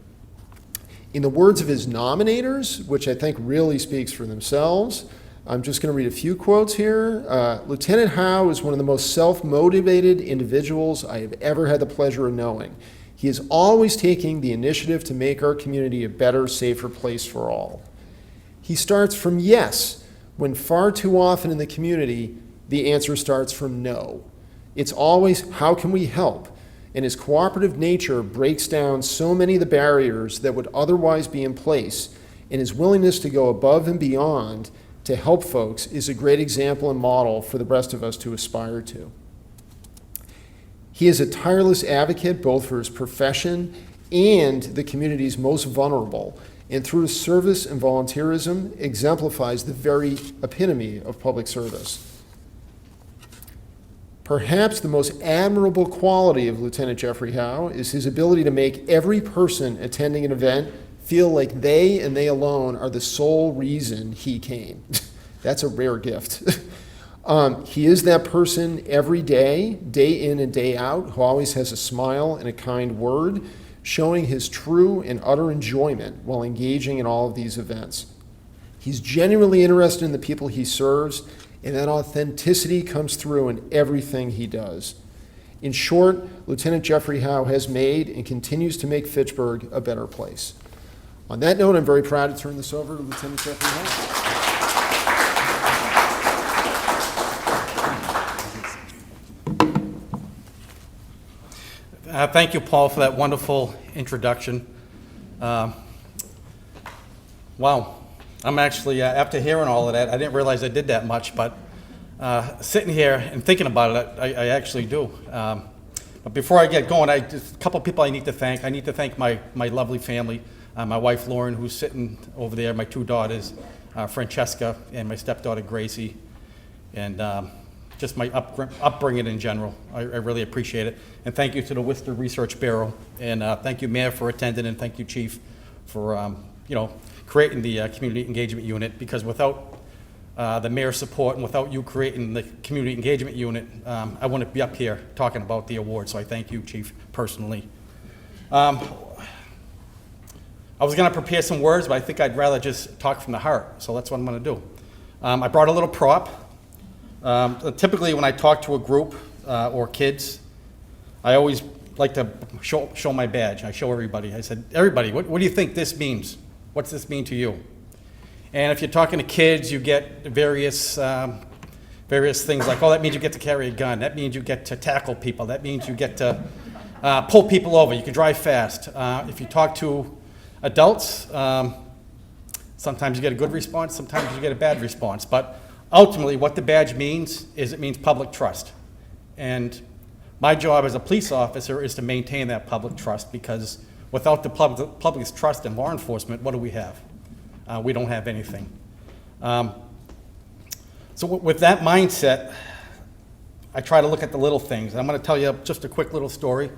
In the words of his nominators, which I think really speaks for themselves, I'm just going to read a few quotes here. Lieutenant Howe is one of the most self-motivated individuals I have ever had the pleasure of knowing. He is always taking the initiative to make our community a better, safer place for all. He starts from yes, when far too often in the community, the answer starts from no. It's always, how can we help? And his cooperative nature breaks down so many of the barriers that would otherwise be in place, and his willingness to go above and beyond to help folks is a great example and model for the rest of us to aspire to. He is a tireless advocate both for his profession and the community's most vulnerable, and through his service and volunteerism exemplifies the very epitome of public service. Perhaps the most admirable quality of Lieutenant Jeffrey Howe is his ability to make every person attending an event feel like they and they alone are the sole reason he came. That's a rare gift. He is that person every day, day in and day out, who always has a smile and a kind word, showing his true and utter enjoyment while engaging in all of these events. He's genuinely interested in the people he serves, and that authenticity comes through in everything he does. In short, Lieutenant Jeffrey Howe has made and continues to make Fitchburg a better place. On that note, I'm very proud to turn this over to Lieutenant Jeffrey Howe. Thank you, Paul, for that wonderful introduction. Wow. I'm actually, after hearing all of that, I didn't realize I did that much, but sitting here and thinking about it, I actually do. But before I get going, just a couple people I need to thank. I need to thank my lovely family, my wife, Lauren, who's sitting over there, my two daughters, Francesca, and my stepdaughter, Gracie, and just my upbringing in general. I really appreciate it. And thank you to the Worcester Research Bureau. And thank you, Mayor, for attending, and thank you, Chief, for creating the Community Engagement Unit, because without the mayor's support and without you creating the Community Engagement Unit, I wouldn't be up here talking about the award. So I thank you, Chief, personally. I was going to prepare some words, but I think I'd rather just talk from the heart. So that's what I'm going to do. I brought a little prop. Typically, when I talk to a group or kids, I always like to show my badge. I show everybody. I said, everybody, what do you think this means? What's this mean to you? And if you're talking to kids, you get various things like, oh, that means you get to carry a gun. That means you get to tackle people. That means you get to pull people over. You can drive fast. If you talk to adults, sometimes you get a good response, sometimes you get a bad response. But ultimately, what the badge means is it means public trust. And my job as a police officer is to maintain that public trust, because without the public's trust in law enforcement, what do we have? We don't have anything. So with that mindset, I try to look at the little things. I'm going to tell you just a quick little story.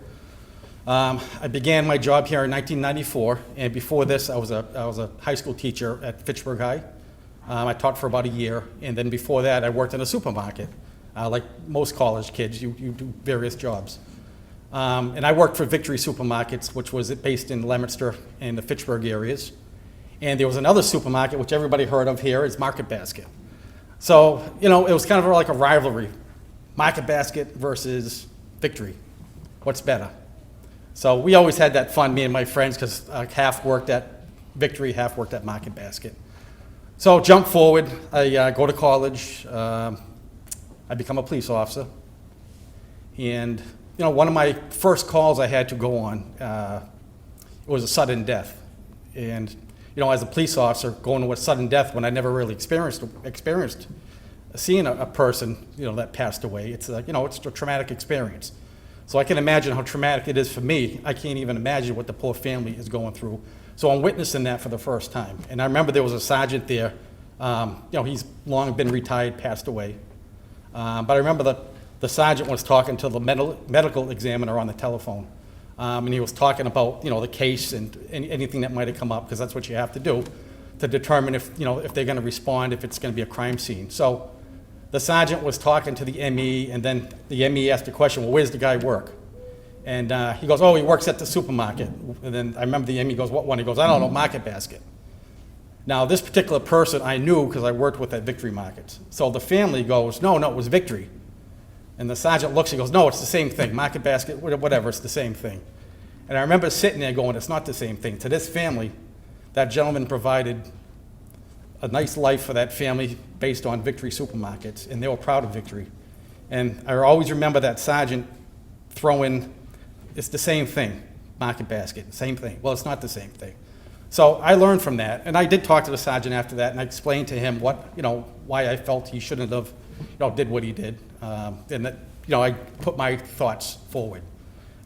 I began my job here in 1994, and before this, I was a high school teacher at Fitchburg High. I taught for about a year, and then before that, I worked in a supermarket. Like most college kids, you do various jobs. And I worked for Victory Supermarkets, which was based in Leominster and the Fitchburg areas. And there was another supermarket, which everybody heard of here, is Market Basket. So, it was kind of like a rivalry. Market Basket versus Victory. What's better? So we always had that fun, me and my friends, because half worked at Victory, half worked at Market Basket. So jump forward, I go to college, I become a police officer. And, one of my first calls I had to go on, it was a sudden death. And, as a police officer, going to a sudden death when I never really experienced seeing a person, that passed away, it's it's a traumatic experience. So I can imagine how traumatic it is for me. I can't even imagine what the poor family is going through. So I'm witnessing that for the first time. And I remember there was a sergeant there. He's long been retired, passed away. But I remember the sergeant was talking to the medical examiner on the telephone. And he was talking about, the case and anything that might have come up, because that's what you have to do to determine if they're going to respond, if it's going to be a crime scene. So the sergeant was talking to the ME, and then the ME asked the question, well, where's the guy work? And he goes, oh, he works at the supermarket. And then I remember the ME goes, what one? He goes, I don't know, Market Basket. Now, this particular person I knew because I worked with at Victory Markets. So the family goes, no, it was Victory. And the sergeant looks, he goes, no, it's the same thing, Market Basket, whatever, it's the same thing. And I remember sitting there going, it's not the same thing. To this family, that gentleman provided a nice life for that family based on Victory Supermarkets, and they were proud of Victory. And I always remember that sergeant throwing, it's the same thing, Market Basket, same thing. Well, it's not the same thing. So I learned from that, and I did talk to the sergeant after that, and I explained to him what, why I felt he shouldn't have, did what he did, and that, I put my thoughts forward.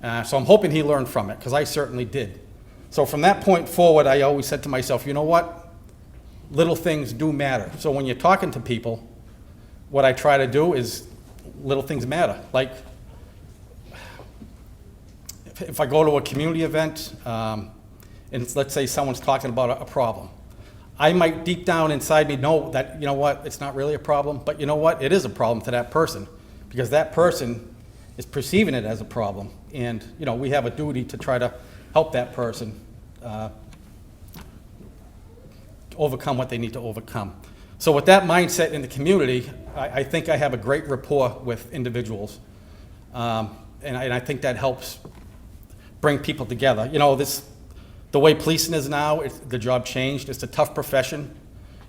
So I'm hoping he learned from it, because I certainly did. So from that point forward, I always said to myself, you know what? Little things do matter. So when you're talking to people, what I try to do is little things matter. Like, if I go to a community event, and let's say someone's talking about a problem, I might deep down inside me know that, you know what, it's not really a problem, but you know what, it is a problem to that person, because that person is perceiving it as a problem. And, we have a duty to try to help that person overcome what they need to overcome. So with that mindset in the community, I think I have a great rapport with individuals. And I think that helps bring people together. The way policing is now, the job changed. It's a tough profession,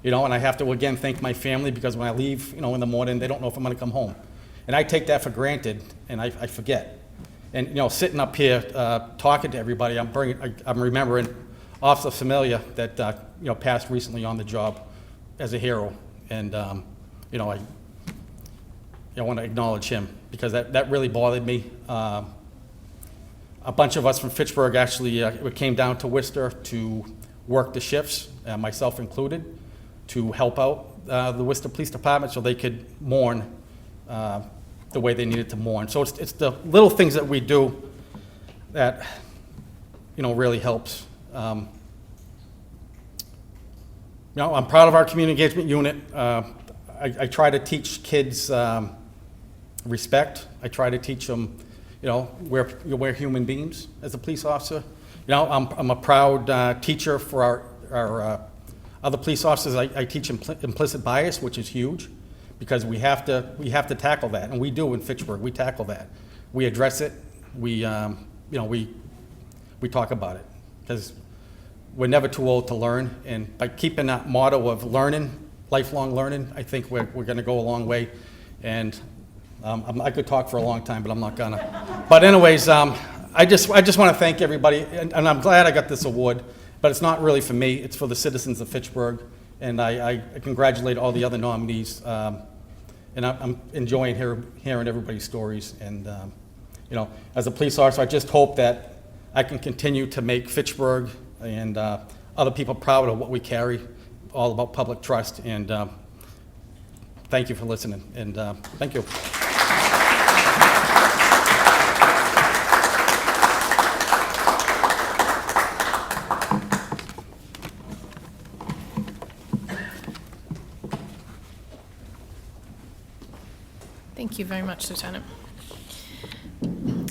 and I have to, again, thank my family, because when I leave, in the morning, they don't know if I'm gonna come home. And I take that for granted, and I forget. And, sitting up here, talking to everybody, I'm remembering Officer Familia that, passed recently on the job as a hero. And, I want to acknowledge him, because that really bothered me. A bunch of us from Fitchburg actually came down to Worcester to work the shifts, myself included, to help out the Worcester Police Department so they could mourn the way they needed to mourn. So it's the little things that we do that, really helps. I'm proud of our community engagement unit. I try to teach kids respect. I try to teach them, we're human beings as a police officer. I'm a proud teacher for our other police officers. I teach implicit bias, which is huge, because we have to tackle that, and we do in Fitchburg. We tackle that. We address it. We talk about it, because we're never too old to learn. And by keeping that motto of learning, lifelong learning, I think we're going to go a long way. And I could talk for a long time, but I'm not gonna. But anyways, I just want to thank everybody, and I'm glad I got this award. But it's not really for me; it's for the citizens of Fitchburg. And I congratulate all the other nominees. And I'm enjoying hearing everybody's stories. And as a police officer, I just hope that I can continue to make Fitchburg and other people proud of what we carry, all about public trust. And thank you for listening. And thank you. Thank you very much, Lieutenant.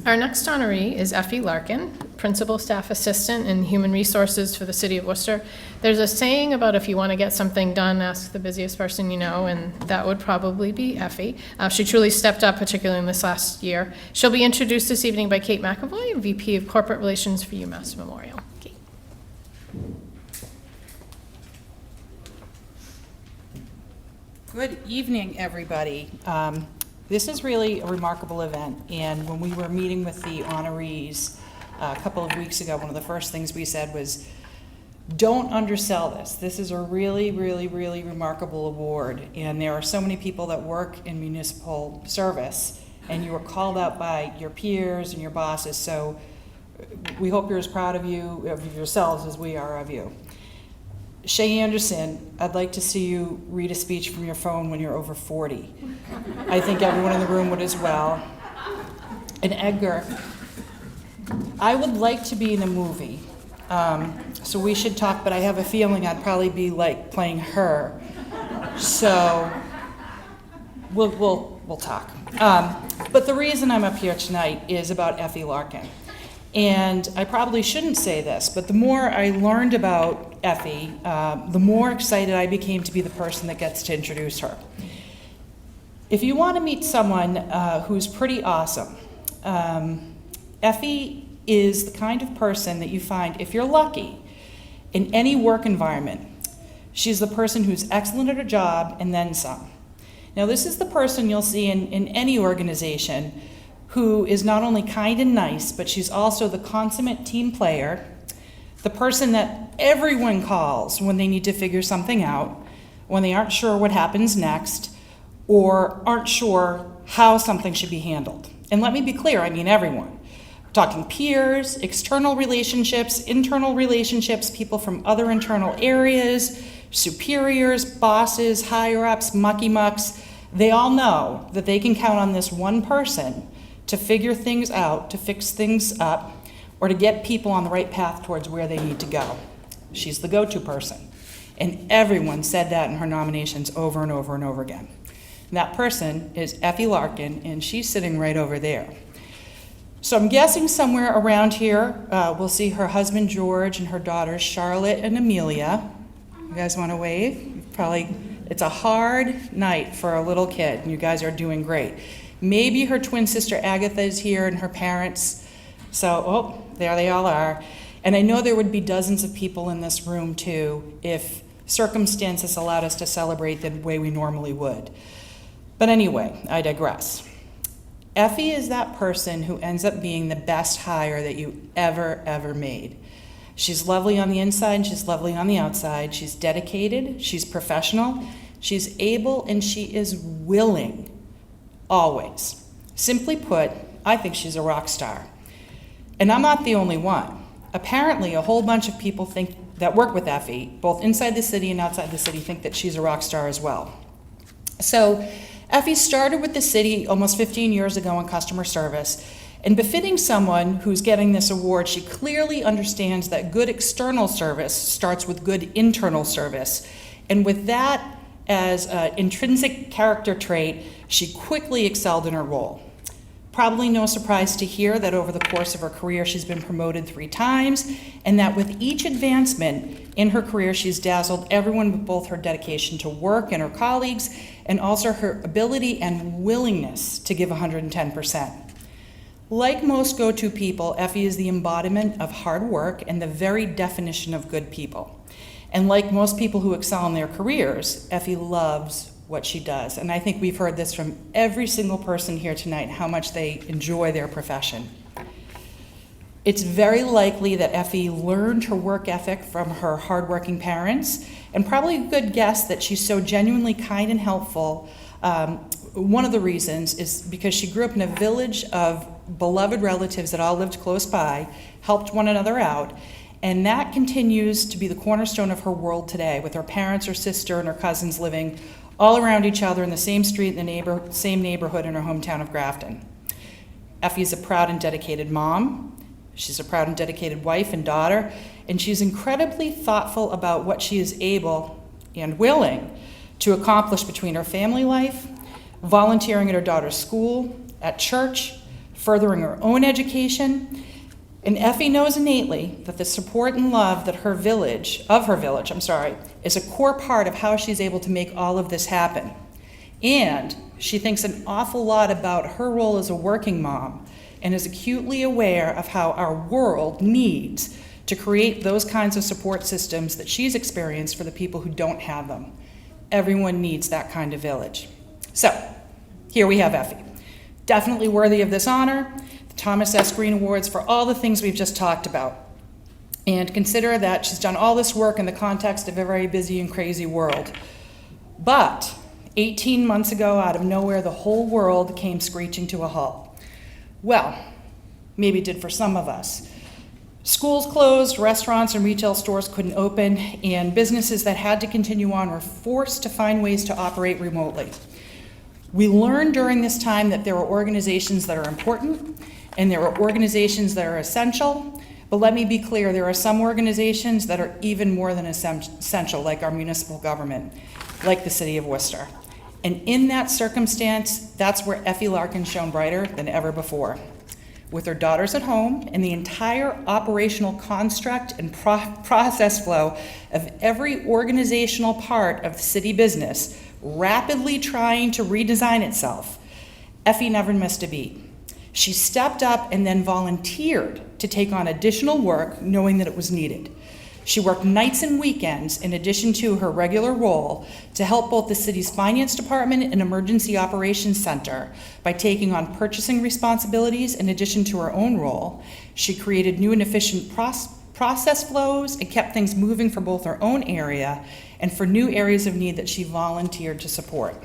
Our next honoree is Effie Larkin, Principal Staff Assistant in Human Resources for the City of Worcester. There's a saying about if you want to get something done, ask the busiest person you know, and that would probably be Effie. She truly stepped up, particularly in this last year. She'll be introduced this evening by Kate McAvoy, VP of Corporate Relations for UMass Memorial. Kate. Good evening, everybody. This is really a remarkable event, and when we were meeting with the honorees a couple of weeks ago, one of the first things we said was, don't undersell this. This is a really, really, really remarkable award, and there are so many people that work in municipal service, and you are called out by your peers and your bosses, so we hope you're as proud of yourselves as we are of you. Shay Anderson, I'd like to see you read a speech from your phone when you're over 40. I think everyone in the room would as well. And Edgar, I would like to be in a movie, so we should talk, but I have a feeling I'd probably be like playing her. So we'll talk. But the reason I'm up here tonight is about Effie Larkin. And I probably shouldn't say this, but the more I learned about Effie, the more excited I became to be the person that gets to introduce her. If you want to meet someone who's pretty awesome, Effie is the kind of person that you find, if you're lucky, in any work environment. She's the person who's excellent at her job and then some. Now, this is the person you'll see in any organization who is not only kind and nice, but she's also the consummate team player, the person that everyone calls when they need to figure something out, when they aren't sure what happens next, or aren't sure how something should be handled. And let me be clear, I mean everyone. We're talking peers, external relationships, internal relationships, people from other internal areas, superiors, bosses, higher-ups, mucky-mucks. They all know that they can count on this one person to figure things out, to fix things up, or to get people on the right path towards where they need to go. She's the go-to person. And everyone said that in her nominations over and over and over again. And that person is Effie Larkin, and she's sitting right over there. So I'm guessing somewhere around here, we'll see her husband George and her daughters Charlotte and Amelia. You guys want to wave? It's a hard night for a little kid, and you guys are doing great. Maybe her twin sister Agatha is here and her parents. So, there they all are. And I know there would be dozens of people in this room too if circumstances allowed us to celebrate the way we normally would. But anyway, I digress. Effie is that person who ends up being the best hire that you ever made. She's lovely on the inside and she's lovely on the outside. She's dedicated, she's professional, she's able, and she is willing, always. Simply put, I think she's a rock star. And I'm not the only one. Apparently, a whole bunch of people that work with Effie, both inside the city and outside the city, think that she's a rock star as well. So Effie started with the city almost 15 years ago in customer service, and befitting someone who's getting this award, she clearly understands that good external service starts with good internal service. And with that as an intrinsic character trait, she quickly excelled in her role. Probably no surprise to hear that over the course of her career, she's been promoted 3 times, and that with each advancement in her career, she's dazzled everyone with both her dedication to work and her colleagues, and also her ability and willingness to give 110%. Like most go-to people, Effie is the embodiment of hard work and the very definition of good people. And like most people who excel in their careers, Effie loves what she does. And I think we've heard this from every single person here tonight, how much they enjoy their profession. It's very likely that Effie learned her work ethic from her hardworking parents, and probably a good guess that she's so genuinely kind and helpful. One of the reasons is because she grew up in a village of beloved relatives that all lived close by, helped one another out, and that continues to be the cornerstone of her world today, with her parents, her sister, and her cousins living all around each other in the same street, in the same neighborhood in her hometown of Grafton. Effie is a proud and dedicated mom. She's a proud and dedicated wife and daughter, and she's incredibly thoughtful about what she is able and willing to accomplish between her family life, volunteering at her daughter's school, at church, furthering her own education. And Effie knows innately that the support and love that her village, is a core part of how she's able to make all of this happen. And she thinks an awful lot about her role as a working mom and is acutely aware of how our world needs to create those kinds of support systems that she's experienced for the people who don't have them. Everyone needs that kind of village. So, here we have Effie. Definitely worthy of this honor. Thomas S. Green Awards for all the things we've just talked about. And consider that she's done all this work in the context of a very busy and crazy world. But 18 months ago, out of nowhere, the whole world came screeching to a halt. Well, maybe it did for some of us. Schools closed, restaurants and retail stores couldn't open, and businesses that had to continue on were forced to find ways to operate remotely. We learned during this time that there are organizations that are important, and there are organizations that are essential, but let me be clear, there are some organizations that are even more than essential, like our municipal government, like the City of Worcester. And in that circumstance, that's where Effie Larkin shone brighter than ever before. With her daughters at home and the entire operational construct and process flow of every organizational part of city business rapidly trying to redesign itself, Effie never missed a beat. She stepped up and then volunteered to take on additional work, knowing that it was needed. She worked nights and weekends in addition to her regular role to help both the city's finance department and emergency operations center by taking on purchasing responsibilities in addition to her own role. She created new and efficient process flows and kept things moving for both her own area and for new areas of need that she volunteered to support.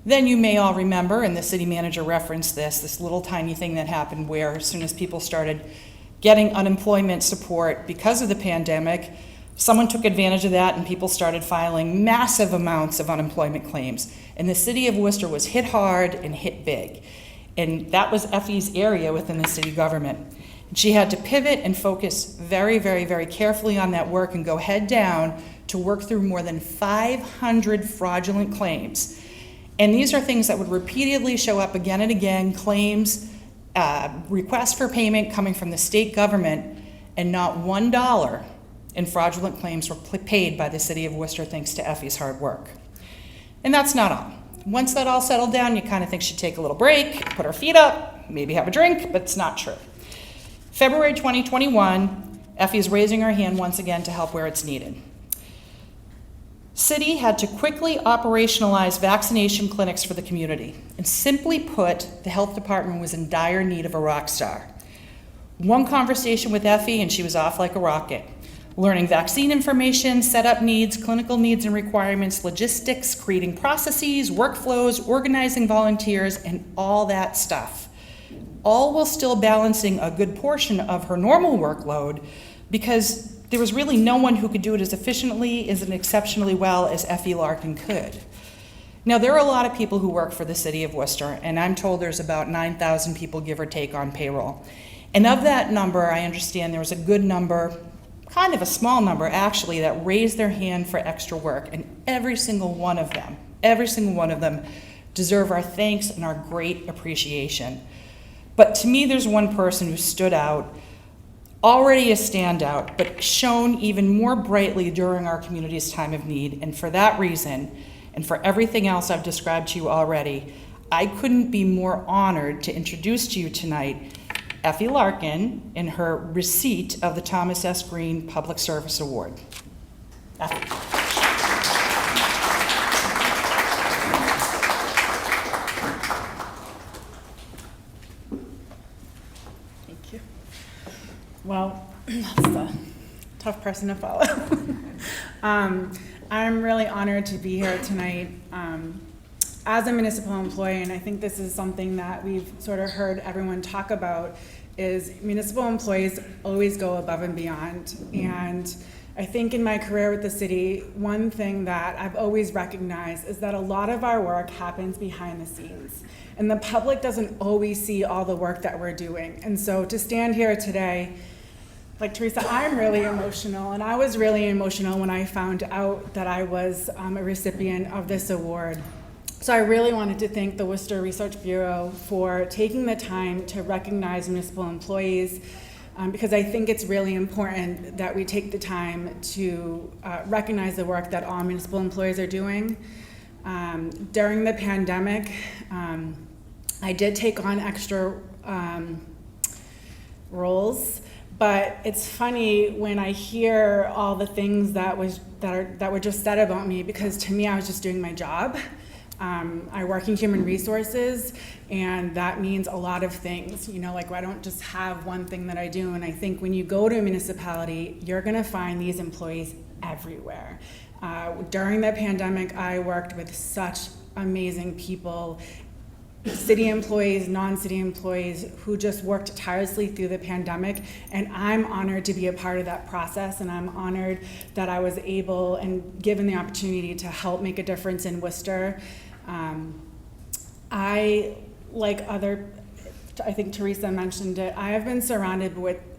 Then you may all remember, and the city manager referenced this little tiny thing that happened where as soon as people started getting unemployment support because of the pandemic, someone took advantage of that and people started filing massive amounts of unemployment claims. And the city of Worcester was hit hard and hit big. And that was Effie's area within the city government. And she had to pivot and focus very, very, very carefully on that work and go head down to work through more than 500 fraudulent claims. And these are things that would repeatedly show up again and again, claims, requests for payment coming from the state government, and not $1 in fraudulent claims were paid by the city of Worcester thanks to Effie's hard work. And that's not all. Once that all settled down, you kind of think she'd take a little break, put her feet up, maybe have a drink, but it's not true. February 2021, Effie's raising her hand once again to help where it's needed. City had to quickly operationalize vaccination clinics for the community. And simply put, the health department was in dire need of a rock star. One conversation with Effie and she was off like a rocket, learning vaccine information, setup needs, clinical needs and requirements, logistics, creating processes, workflows, organizing volunteers, and all that stuff. All while still balancing a good portion of her normal workload because there was really no one who could do it as efficiently and exceptionally well as Effie Larkin could. Now, there are a lot of people who work for the city of Worcester, and I'm told there's about 9,000 people, give or take, on payroll. And of that number, I understand there was a good number, kind of a small number actually, that raised their hand for extra work, and every single one of them deserve our thanks and our great appreciation. But to me, there's one person who stood out, already a standout, but shone even more brightly during our community's time of need. And for that reason, and for everything else I've described to you already, I couldn't be more honored to introduce to you tonight Effie Larkin in her receipt of the Thomas S. Green Public Service Award. Effie. Well, that's a tough person to follow. I'm really honored to be here tonight as a municipal employee, and I think this is something that we've sort of heard everyone talk about, is municipal employees always go above and beyond. And I think in my career with the city, one thing that I've always recognized is that a lot of our work happens behind the scenes. And the public doesn't always see all the work that we're doing. And so to stand here today, like Teresa, I'm really emotional, and I was really emotional when I found out that I was a recipient of this award. So I really wanted to thank the Worcester Research Bureau for taking the time to recognize municipal employees, because I think it's really important that we take the time to recognize the work that all municipal employees are doing. During the pandemic, I did take on extra roles. But it's funny when I hear all the things that were just said about me, because to me, I was just doing my job. I work in human resources, and that means a lot of things. You know, like I don't just have one thing that I do. And I think when you go to a municipality, you're going to find these employees everywhere. During the pandemic, I worked with such amazing people, city employees, non-city employees, who just worked tirelessly through the pandemic, and I'm honored to be a part of that process, and I'm honored that I was able and given the opportunity to help make a difference in Worcester. I think Teresa mentioned it, I have been surrounded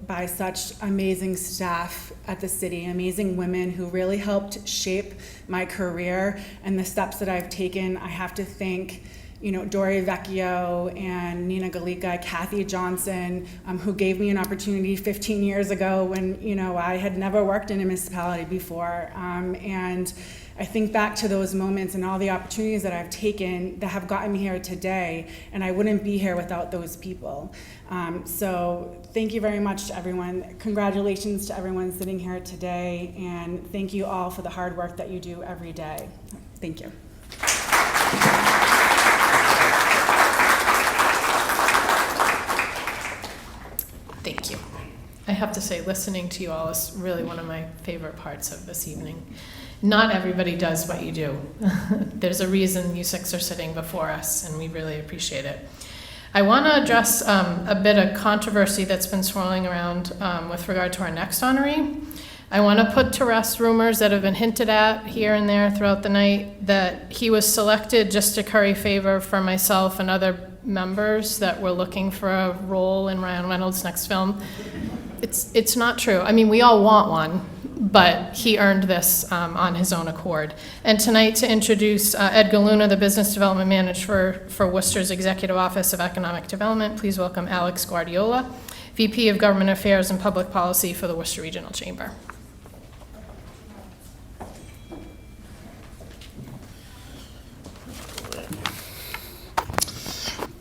by such amazing staff at the city, amazing women who really helped shape my career and the steps that I've taken. I have to thank Dory Vecchio and Nina Galika, Kathy Johnson, who gave me an opportunity 15 years ago when, I had never worked in a municipality before. And I think back to those moments and all the opportunities that I've taken that have gotten me here today, and I wouldn't be here without those people. So thank you very much to everyone. Congratulations to everyone sitting here today, and thank you all for the hard work that you do every day. Thank you. Thank you. I have to say, listening to you all is really one of my favorite parts of this evening. Not everybody does what you do. There's a reason you six are sitting before us, and we really appreciate it. I want to address a bit of controversy that's been swirling around with regard to our next honoree. I want to put to rest rumors that have been hinted at here and there throughout the night that he was selected just to curry favor for myself and other members that were looking for a role in Ryan Reynolds' next film. It's not true. I mean, we all want one, but he earned this on his own accord. And tonight, to introduce Edgar Luna, the Business Development Manager for Worcester's Executive Office of Economic Development, please welcome Alex Guardiola, VP of Government Affairs and Public Policy for the Worcester Regional Chamber.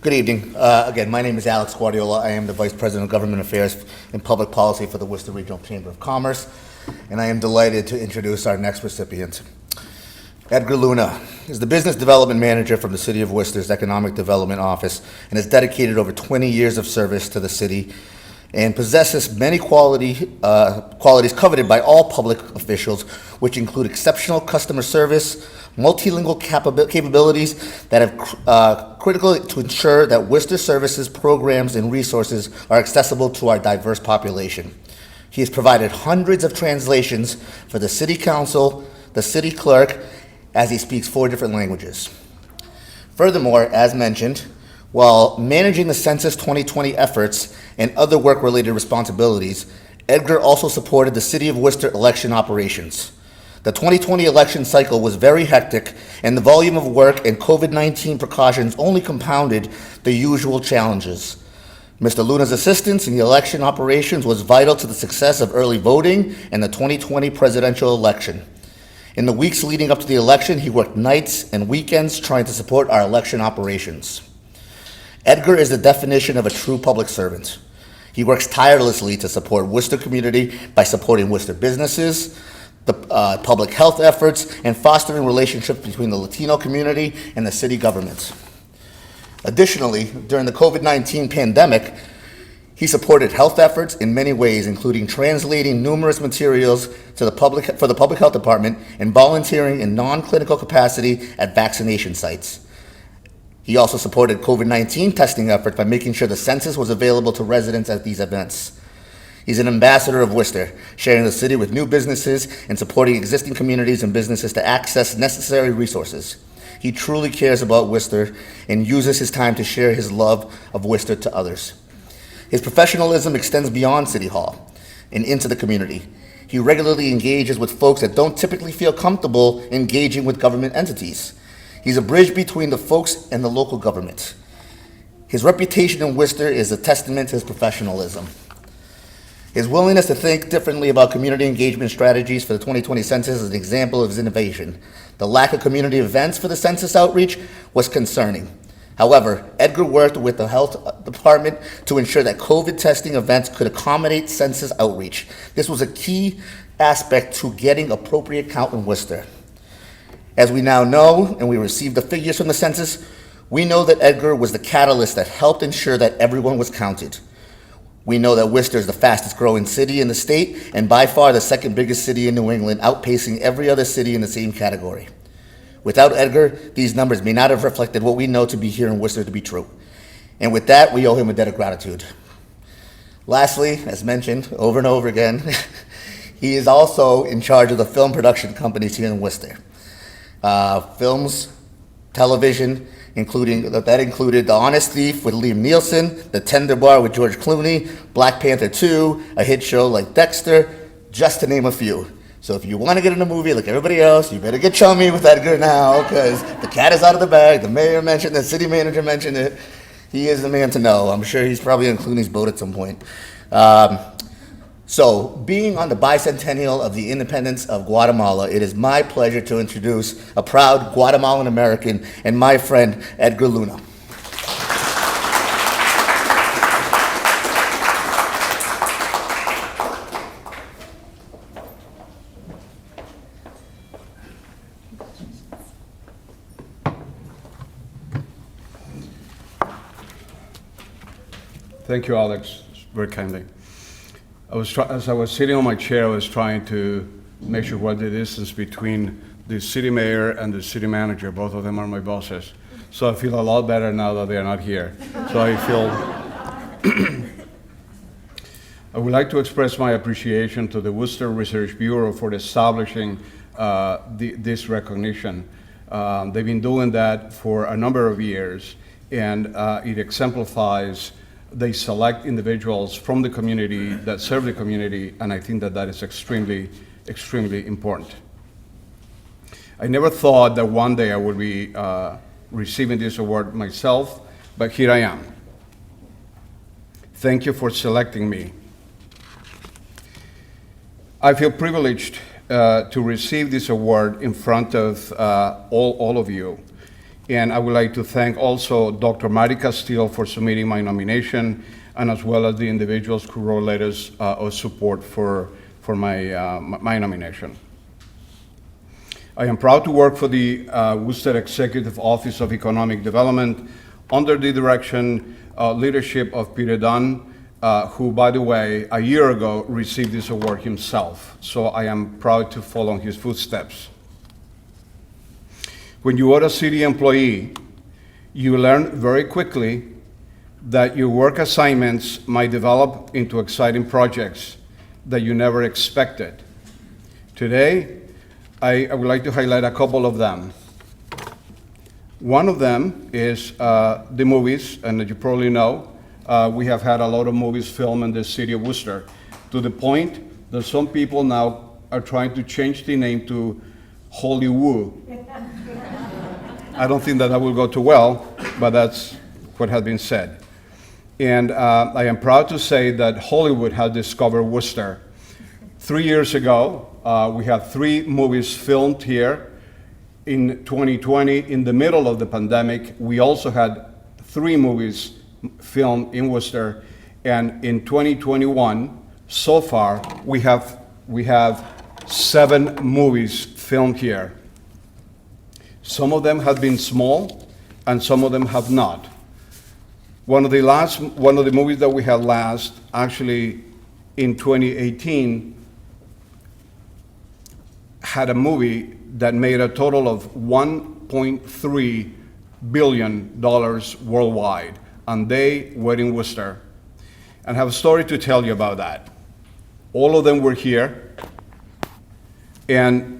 Good evening. Again, my name is Alex Guardiola. I am the Vice President of Government Affairs and Public Policy for the Worcester Regional Chamber of Commerce, and I am delighted to introduce our next recipient. Edgar Luna is the Business Development Manager from the City of Worcester's Economic Development Office and has dedicated over 20 years of service to the city and possesses many qualities coveted by all public officials, which include exceptional customer service, multilingual capabilities that have critical to ensure that Worcester services, programs, and resources are accessible to our diverse population. He has provided hundreds of translations for the City Council, the City Clerk, as he speaks 4 different languages. Furthermore, as mentioned, while managing the Census 2020 efforts and other work-related responsibilities, Edgar also supported the City of Worcester election operations. The 2020 election cycle was very hectic, and the volume of work and COVID-19 precautions only compounded the usual challenges. Mr. Luna's assistance in the election operations was vital to the success of early voting and the 2020 presidential election. In the weeks leading up to the election, he worked nights and weekends trying to support our election operations. Edgar is the definition of a true public servant. He works tirelessly to support Worcester community by supporting Worcester businesses, the public health efforts, and fostering relationships between the Latino community and the city government. Additionally, during the COVID-19 pandemic, he supported health efforts in many ways, including translating numerous materials to for the Public Health Department and volunteering in non-clinical capacity at vaccination sites. He also supported COVID-19 testing efforts by making sure the census was available to residents at these events. He's an ambassador of Worcester, sharing the city with new businesses and supporting existing communities and businesses to access necessary resources. He truly cares about Worcester and uses his time to share his love of Worcester to others. His professionalism extends beyond City Hall and into the community. He regularly engages with folks that don't typically feel comfortable engaging with government entities. He's a bridge between the folks and the local government. His reputation in Worcester is a testament to his professionalism. His willingness to think differently about community engagement strategies for the 2020 census is an example of his innovation. The lack of community events for the census outreach was concerning. However, Edgar worked with the health department to ensure that COVID testing events could accommodate census outreach. This was a key aspect to getting appropriate count in Worcester. As we now know, and we received the figures from the census, we know that Edgar was the catalyst that helped ensure that everyone was counted. We know that Worcester is the fastest growing city in the state and by far the second biggest city in New England, outpacing every other city in the same category. Without Edgar, these numbers may not have reflected what we know to be here in Worcester to be true. And with that, we owe him a debt of gratitude. Lastly, as mentioned over and over again, he is also in charge of the film production companies here in Worcester. Films, television, included The Honest Thief with Liam Neeson, The Tender Bar with George Clooney, Black Panther 2, a hit show like Dexter, just to name a few. So if you want to get in a movie like everybody else, you better get chummy with Edgar now, because the cat is out of the bag. The mayor mentioned it, the city manager mentioned it. He is the man to know. I'm sure he's probably on Clooney's boat at some point. So, being on the bicentennial of the independence of Guatemala, it is my pleasure to introduce a proud Guatemalan American and my friend, Edgar Luna. Thank you, Alex, very kindly. As I was sitting on my chair, I was trying to measure what the distance between the city mayor and the city manager. Both of them are my bosses. So I feel a lot better now that they are not here. So I feel I would like to express my appreciation to the Worcester Research Bureau for establishing this recognition. They've been doing that for a number of years, and it exemplifies. They select individuals from the community that serve the community, and I think that that is extremely, extremely important. I never thought that one day I would be receiving this award myself, but here I am. Thank you for selecting me. I feel privileged to receive this award in front of all of you. And I would like to thank also Dr. Mari Castile for submitting my nomination, and as well as the individuals who wrote letters of support for my nomination. I am proud to work for the Worcester Executive Office of Economic Development under the leadership of Peter Dunn, who, by the way, a year ago received this award himself. So I am proud to follow in his footsteps. When you are a city employee, you learn very quickly that your work assignments might develop into exciting projects that you never expected. Today, I would like to highlight a couple of them. One of them is the movies, and as you probably know, we have had a lot of movies filmed in the city of Worcester, to the point that some people now are trying to change the name to Hollywood. I don't think that will go too well, but that's what has been said. And I am proud to say that Hollywood has discovered Worcester. 3 years ago, we had 3 movies filmed here. In 2020, in the middle of the pandemic, we also had 3 movies filmed in Worcester. And in 2021, so far, we have 7 movies filmed here. Some of them have been small, and some of them have not. One of the movies that we had last, actually in 2018, had a movie that made a total of $1.3 billion worldwide, and they were in Worcester. And I have a story to tell you about that. All of them were here, and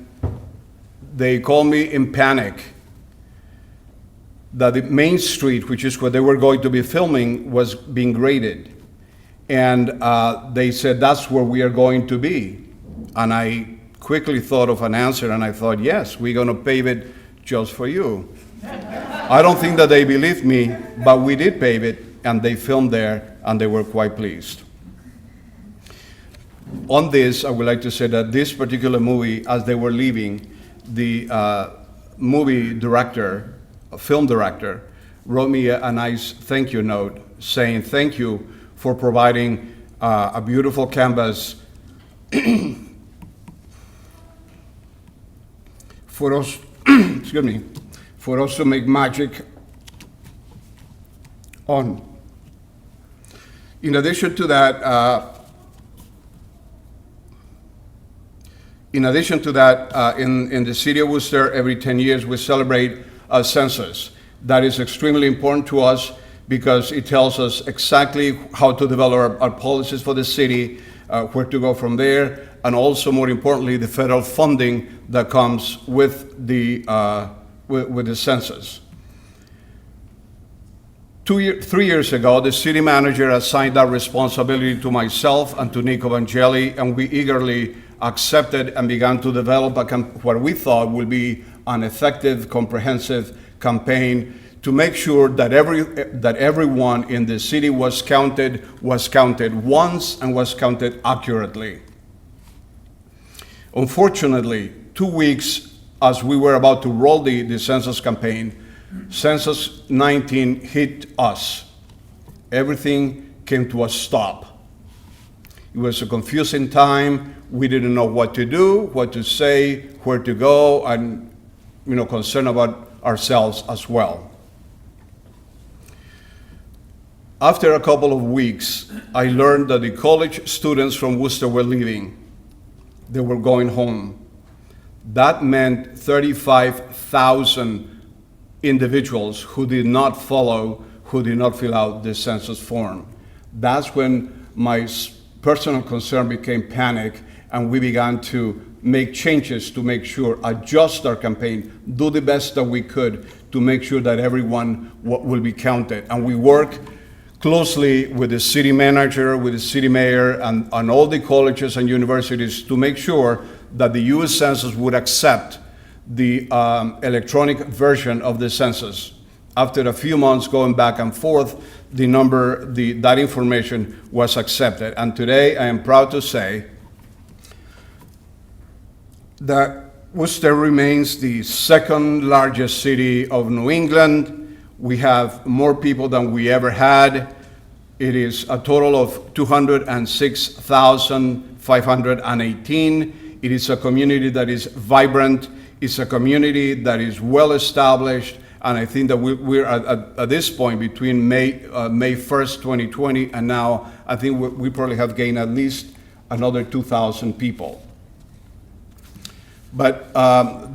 they called me in panic that the main street, which is where they were going to be filming, was being graded. And they said, that's where we are going to be. And I quickly thought of an answer, and I thought, yes, we're going to pave it just for you. I don't think that they believed me, but we did pave it, and they filmed there, and they were quite pleased. On this, I would like to say that this particular movie, as they were leaving, the movie director, film director, wrote me a nice thank you note saying thank you for providing a beautiful canvas for us, excuse me, for us to make magic on. In addition to that, in the city of Worcester, every 10 years we celebrate a census. That is extremely important to us because it tells us exactly how to develop our policies for the city, where to go from there, and also, more importantly, the federal funding that comes with the census. 3 years ago, the city manager assigned that responsibility to myself and to Nico Vangeli, and we eagerly accepted and began to develop what we thought would be an effective, comprehensive campaign to make sure that everyone in the city was counted once and was counted accurately. Unfortunately, 2 weeks as we were about to roll the census campaign, Census 19 hit us. Everything came to a stop. It was a confusing time. We didn't know what to do, what to say, where to go, and concerned about ourselves as well. After a couple of weeks, I learned that the college students from Worcester were leaving. They were going home. That meant 35,000 individuals who did not fill out the census form. That's when my personal concern became panic, and we began to make changes to make sure, adjust our campaign, do the best that we could to make sure that everyone will be counted. And we work closely with the city manager, with the city mayor, and all the colleges and universities to make sure that the U.S. Census would accept the electronic version of the census. After a few months going back and forth, that information was accepted. And today I am proud to say that Worcester remains the second largest city of New England. We have more people than we ever had. It is a total of 206,518. It is a community that is vibrant. It's a community that is well established. And I think that we're at this point between May 1st, 2020, and now, I think we probably have gained at least another 2,000 people. But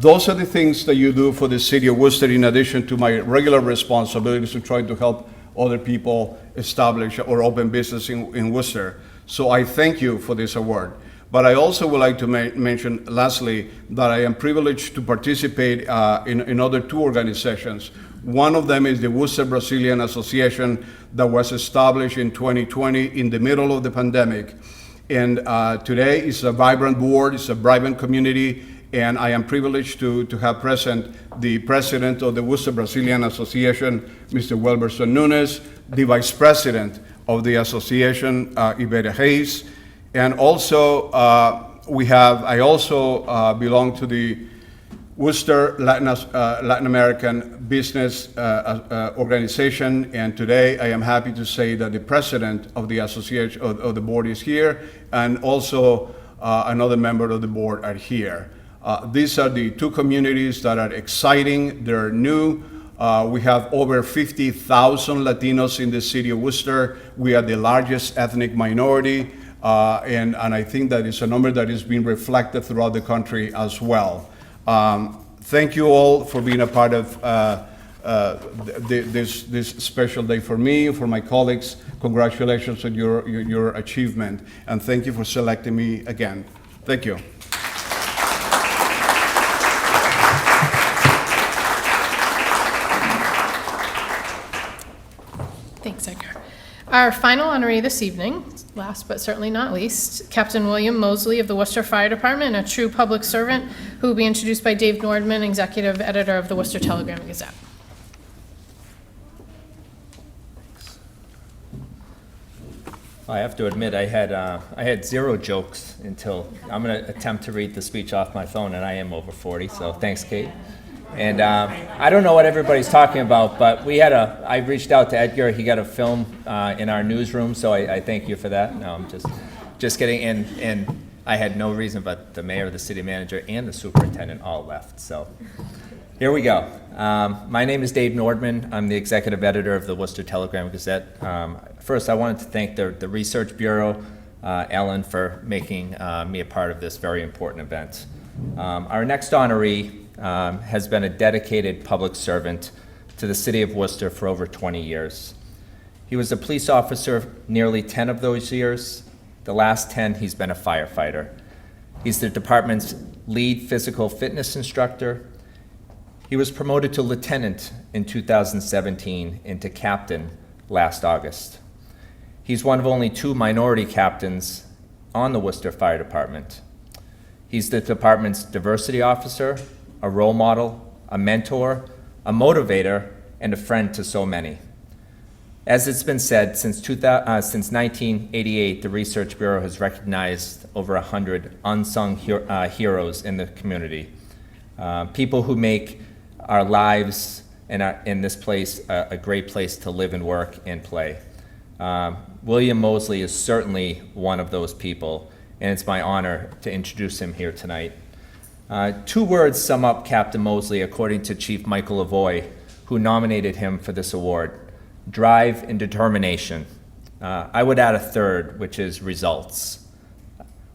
those are the things that you do for the city of Worcester, in addition to my regular responsibilities to try to help other people establish or open business in Worcester. So I thank you for this award. But I also would like to mention, lastly, that I am privileged to participate in other two organizations. One of them is the Worcester Brazilian Association that was established in 2020 in the middle of the pandemic. And today it's a vibrant board, it's a vibrant community, and I am privileged to have present the president of the Worcester Brazilian Association, Mr. Welberson Nunes, the vice president of the association, Iberia Hayes, and also I also belong to the Worcester Latin American Business Organization, and today I am happy to say that the president of the association of the board is here, and also another member of the board are here. These are the two communities that are exciting. They're new. We have over 50,000 Latinos in the city of Worcester. We are the largest ethnic minority, and I think that is a number that is being reflected throughout the country as well. Thank you all for being a part of this special day for me, for my colleagues. Congratulations on your achievement, and thank you for selecting me again. Thank you. Thanks, Edgar. Our final honoree this evening, last but certainly not least, Captain William Mosley of the Worcester Fire Department, a true public servant, who will be introduced by Dave Nordman, Executive Editor of the Worcester Telegram and Gazette. I have to admit, I had zero jokes until I'm going to attempt to read the speech off my phone, and I am over 40, so thanks, Kate. And I don't know what everybody's talking about, but I reached out to Edgar. He got a film in our newsroom, so I thank you for that. No, I'm just kidding. And I had no reason, but the mayor, the city manager, and the superintendent all left. So here we go. My name is Dave Nordman. I'm the executive editor of the Worcester Telegram Gazette. First, I wanted to thank the Research Bureau, Ellen, for making me a part of this very important event. Our next honoree has been a dedicated public servant to the city of Worcester for over 20 years. He was a police officer nearly 10 of those years. The last 10, he's been a firefighter. He's the department's lead physical fitness instructor. He was promoted to lieutenant in 2017 and to captain last August. He's one of only 2 minority captains on the Worcester Fire Department. He's the department's diversity officer, a role model, a mentor, a motivator, and a friend to so many. As it's been said, since 1988, the Research Bureau has recognized over 100 unsung heroes in the community, people who make our lives in this place a great place to live and work and play. William Mosley is certainly one of those people, and it's my honor to introduce him here tonight. 2 words sum up Captain Mosley according to Chief Michael Lavoie, who nominated him for this award: drive and determination. I would add a third, which is results.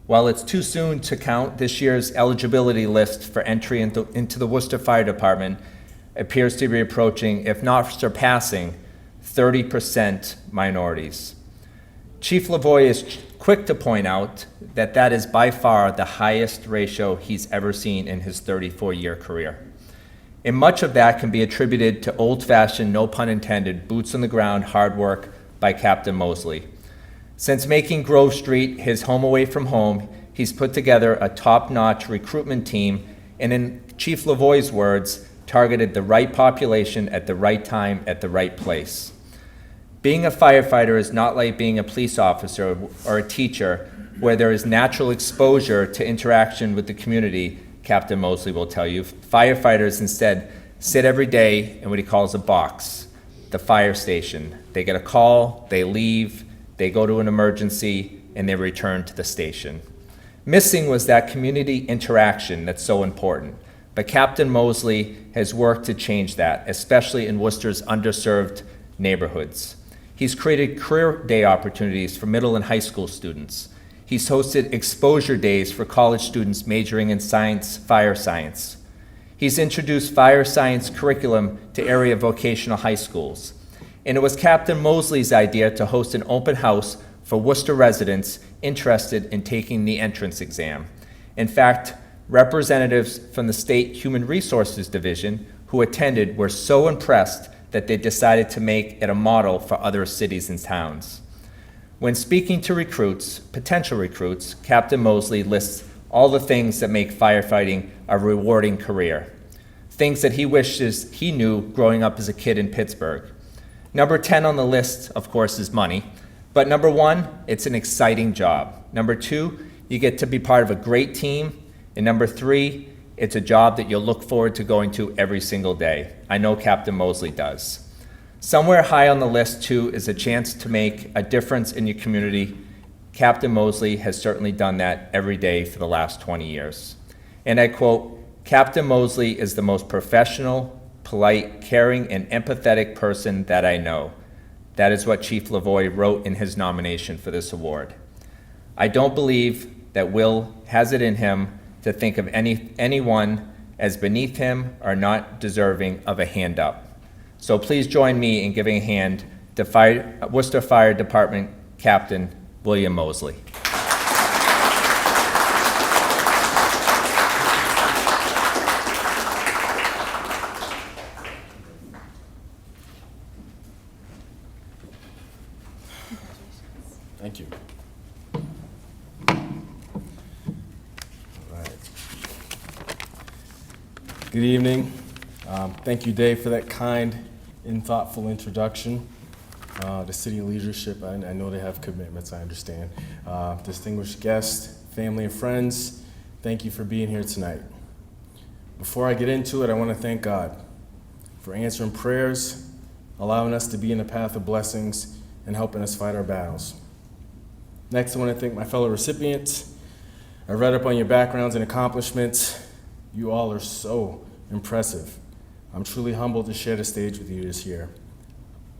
While it's too soon to count, this year's eligibility list for entry into the Worcester Fire Department appears to be approaching, if not surpassing, 30% minorities. Chief Lavoie is quick to point out that that is by far the highest ratio he's ever seen in his 34-year career. And much of that can be attributed to old-fashioned, no pun intended, boots-on-the-ground hard work by Captain Mosley. Since making Grove Street his home away from home, he's put together a top-notch recruitment team and, in Chief Lavoie's words, targeted the right population at the right time at the right place. Being a firefighter is not like being a police officer or a teacher, where there is natural exposure to interaction with the community, Captain Mosley will tell you. Firefighters instead sit every day in what he calls a box, the fire station. They get a call, they leave, they go to an emergency, and they return to the station. Missing was that community interaction that's so important. But Captain Mosley has worked to change that, especially in Worcester's underserved neighborhoods. He's created career day opportunities for middle and high school students. He's hosted exposure days for college students majoring in science, fire science. He's introduced fire science curriculum to area vocational high schools. And it was Captain Mosley's idea to host an open house for Worcester residents interested in taking the entrance exam. In fact, representatives from the State Human Resources Division who attended were so impressed that they decided to make it a model for other cities and towns. When speaking to recruits, potential recruits, Captain Mosley lists all the things that make firefighting a rewarding career, things that he wishes he knew growing up as a kid in Pittsburgh. Number 10 on the list, of course, is money. But number 1, it's an exciting job. Number 2, you get to be part of a great team. And number 3, it's a job that you'll look forward to going to every single day. I know Captain Mosley does. Somewhere high on the list, too, is a chance to make a difference in your community. Captain Mosley has certainly done that every day for the last 20 years. And I quote, "Captain Mosley is the most professional, polite, caring, and empathetic person that I know." That is what Chief Lavoie wrote in his nomination for this award. I don't believe that Will has it in him to think of anyone as beneath him or not deserving of a hand up. So please join me in giving a hand to Worcester Fire Department Captain William Mosley. Thank you. Good evening. Thank you, Dave, for that kind and thoughtful introduction. The city leadership, I know they have commitments, I understand. Distinguished guests, family and friends, thank you for being here tonight. Before I get into it, I want to thank God for answering prayers, allowing us to be in the path of blessings, and helping us fight our battles. Next, I want to thank my fellow recipients. I read up on your backgrounds and accomplishments. You all are so impressive. I'm truly humbled to share the stage with you this year.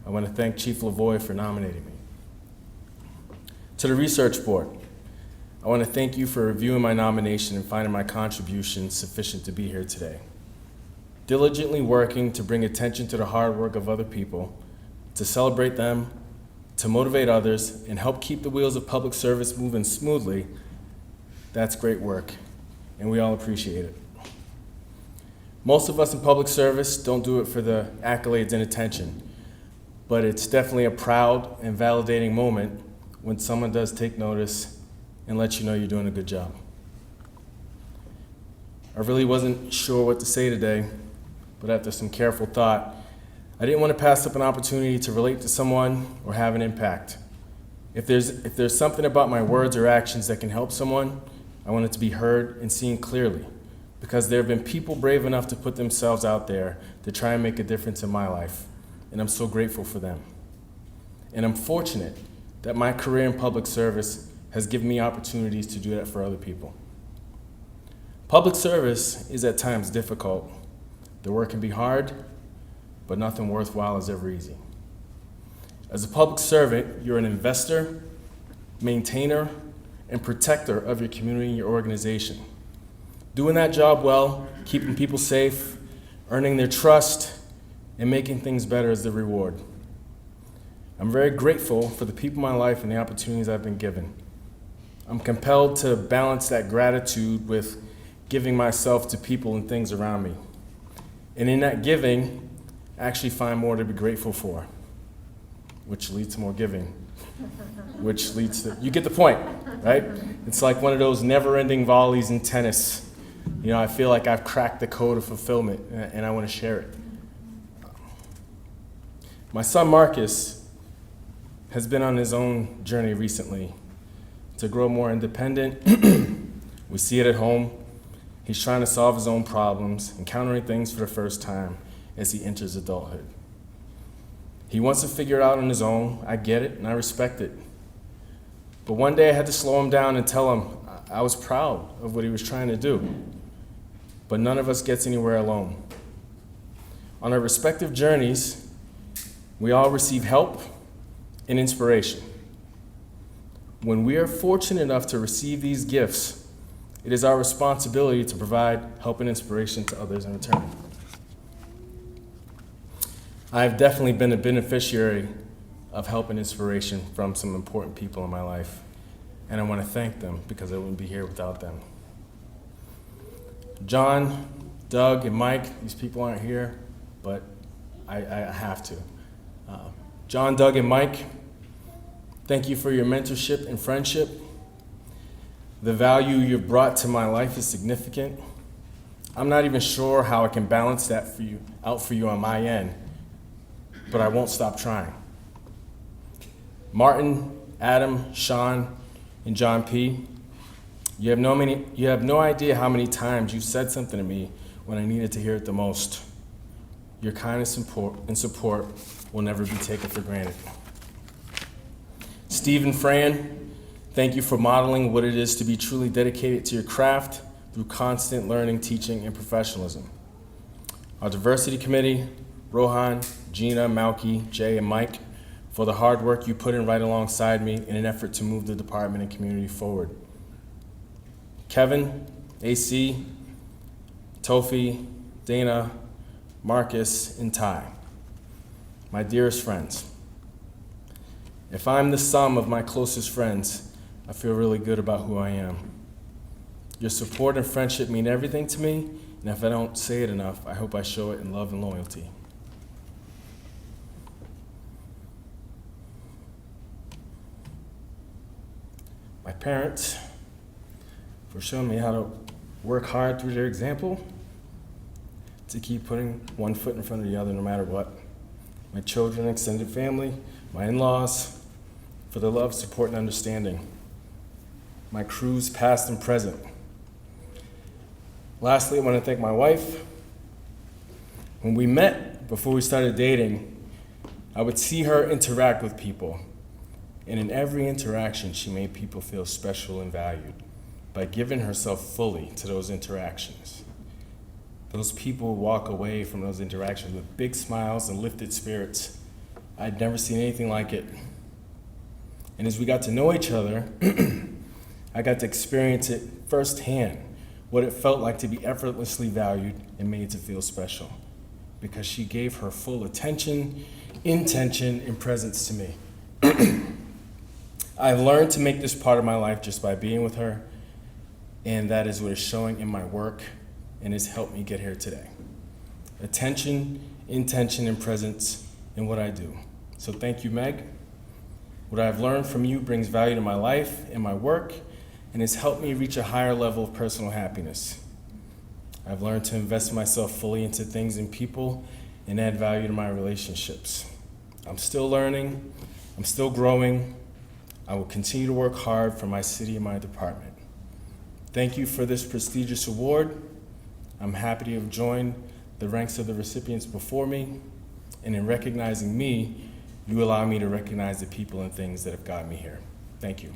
I want to thank Chief Lavoie for nominating me. To the Research Board, I want to thank you for reviewing my nomination and finding my contribution sufficient to be here today. Diligently working to bring attention to the hard work of other people, to celebrate them, to motivate others, and help keep the wheels of public service moving smoothly, that's great work, and we all appreciate it. Most of us in public service don't do it for the accolades and attention, but it's definitely a proud and validating moment when someone does take notice and let you know you're doing a good job. I really wasn't sure what to say today, but after some careful thought, I didn't want to pass up an opportunity to relate to someone or have an impact. If there's something about my words or actions that can help someone, I want it to be heard and seen clearly, because there have been people brave enough to put themselves out there to try and make a difference in my life, and I'm so grateful for them. And I'm fortunate that my career in public service has given me opportunities to do that for other people. Public service is at times difficult. The work can be hard, but nothing worthwhile is ever easy. As a public servant, you're an investor, maintainer, and protector of your community and your organization. Doing that job well, keeping people safe, earning their trust, and making things better is the reward. I'm very grateful for the people in my life and the opportunities I've been given. I'm compelled to balance that gratitude with giving myself to people and things around me. And in that giving, I actually find more to be grateful for, which leads to more giving, which leads to, you get the point, right? It's like one of those never-ending volleys in tennis. You know, I feel like I've cracked the code of fulfillment, and I want to share it. My son Marcus has been on his own journey recently to grow more independent. We see it at home. He's trying to solve his own problems, encountering things for the first time as he enters adulthood. He wants to figure it out on his own. I get it, and I respect it. But one day I had to slow him down and tell him I was proud of what he was trying to do. But none of us gets anywhere alone. On our respective journeys, we all receive help and inspiration. When we are fortunate enough to receive these gifts, it is our responsibility to provide help and inspiration to others in return. I have definitely been a beneficiary of help and inspiration from some important people in my life, and I want to thank them because I wouldn't be here without them. John, Doug, and Mike, these people aren't here, but I have to. John, Doug, and Mike, thank you for your mentorship and friendship. The value you've brought to my life is significant. I'm not even sure how I can balance that out for you on my end, but I won't stop trying. Martin, Adam, Sean, and John P., you have no idea how many times you've said something to me when I needed to hear it the most. Your kindness and support will never be taken for granted. Steve and Fran, thank you for modeling what it is to be truly dedicated to your craft through constant learning, teaching, and professionalism. Our diversity committee, Rohan, Gina, Malky, Jay, and Mike, for the hard work you put in right alongside me in an effort to move the department and community forward. Kevin, AC, Tofi, Dana, Marcus, and Ty, my dearest friends. If I'm the sum of my closest friends, I feel really good about who I am. Your support and friendship mean everything to me, and if I don't say it enough, I hope I show it in love and loyalty. My parents, for showing me how to work hard through their example, to keep putting one foot in front of the other no matter what. My children, extended family, my in-laws, for their love, support, and understanding. My crews, past and present. Lastly, I want to thank my wife. When we met, before we started dating, I would see her interact with people. And in every interaction, she made people feel special and valued by giving herself fully to those interactions. Those people walk away from those interactions with big smiles and lifted spirits. I'd never seen anything like it. And as we got to know each other, I got to experience it firsthand, what it felt like to be effortlessly valued and made to feel special, because she gave her full attention, intention, and presence to me. I've learned to make this part of my life just by being with her, and that is what is showing in my work and has helped me get here today. Attention, intention, and presence in what I do. So thank you, Meg. What I've learned from you brings value to my life and my work, and has helped me reach a higher level of personal happiness. I've learned to invest myself fully into things and people, and add value to my relationships. I'm still learning, I'm still growing. I will continue to work hard for my city and my department. Thank you for this prestigious award. I'm happy to have joined the ranks of the recipients before me, and in recognizing me, you allow me to recognize the people and things that have got me here. Thank you.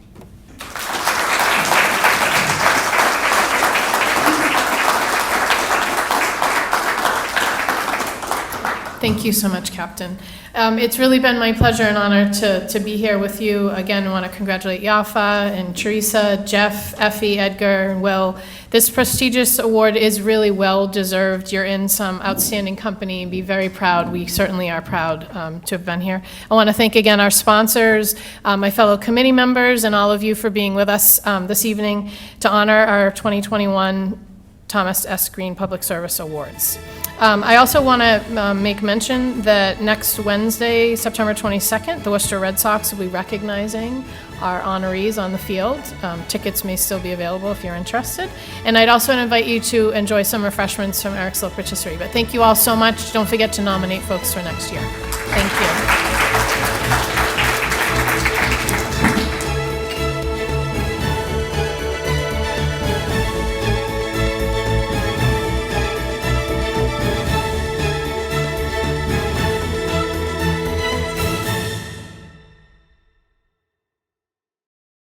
Thank you so much, Captain. It's really been my pleasure and honor to be here with you. Again, I want to congratulate Yafa and Teresa, Jeff, Effie, Edgar, and Will. This prestigious award is really well-deserved. You're in some outstanding company. Be very proud. We certainly are proud to have been here. I want to thank again our sponsors, my fellow committee members, and all of you for being with us this evening to honor our 2021 Thomas S. Green Public Service Awards. I also want to make mention that next Wednesday, September 22nd, the Worcester Red Sox will be recognizing our honorees on the field. Tickets may still be available if you're interested. And I'd also invite you to enjoy some refreshments from Eric's Slope Rotisserie. But thank you all so much. Don't forget to nominate folks for next year. Thank you.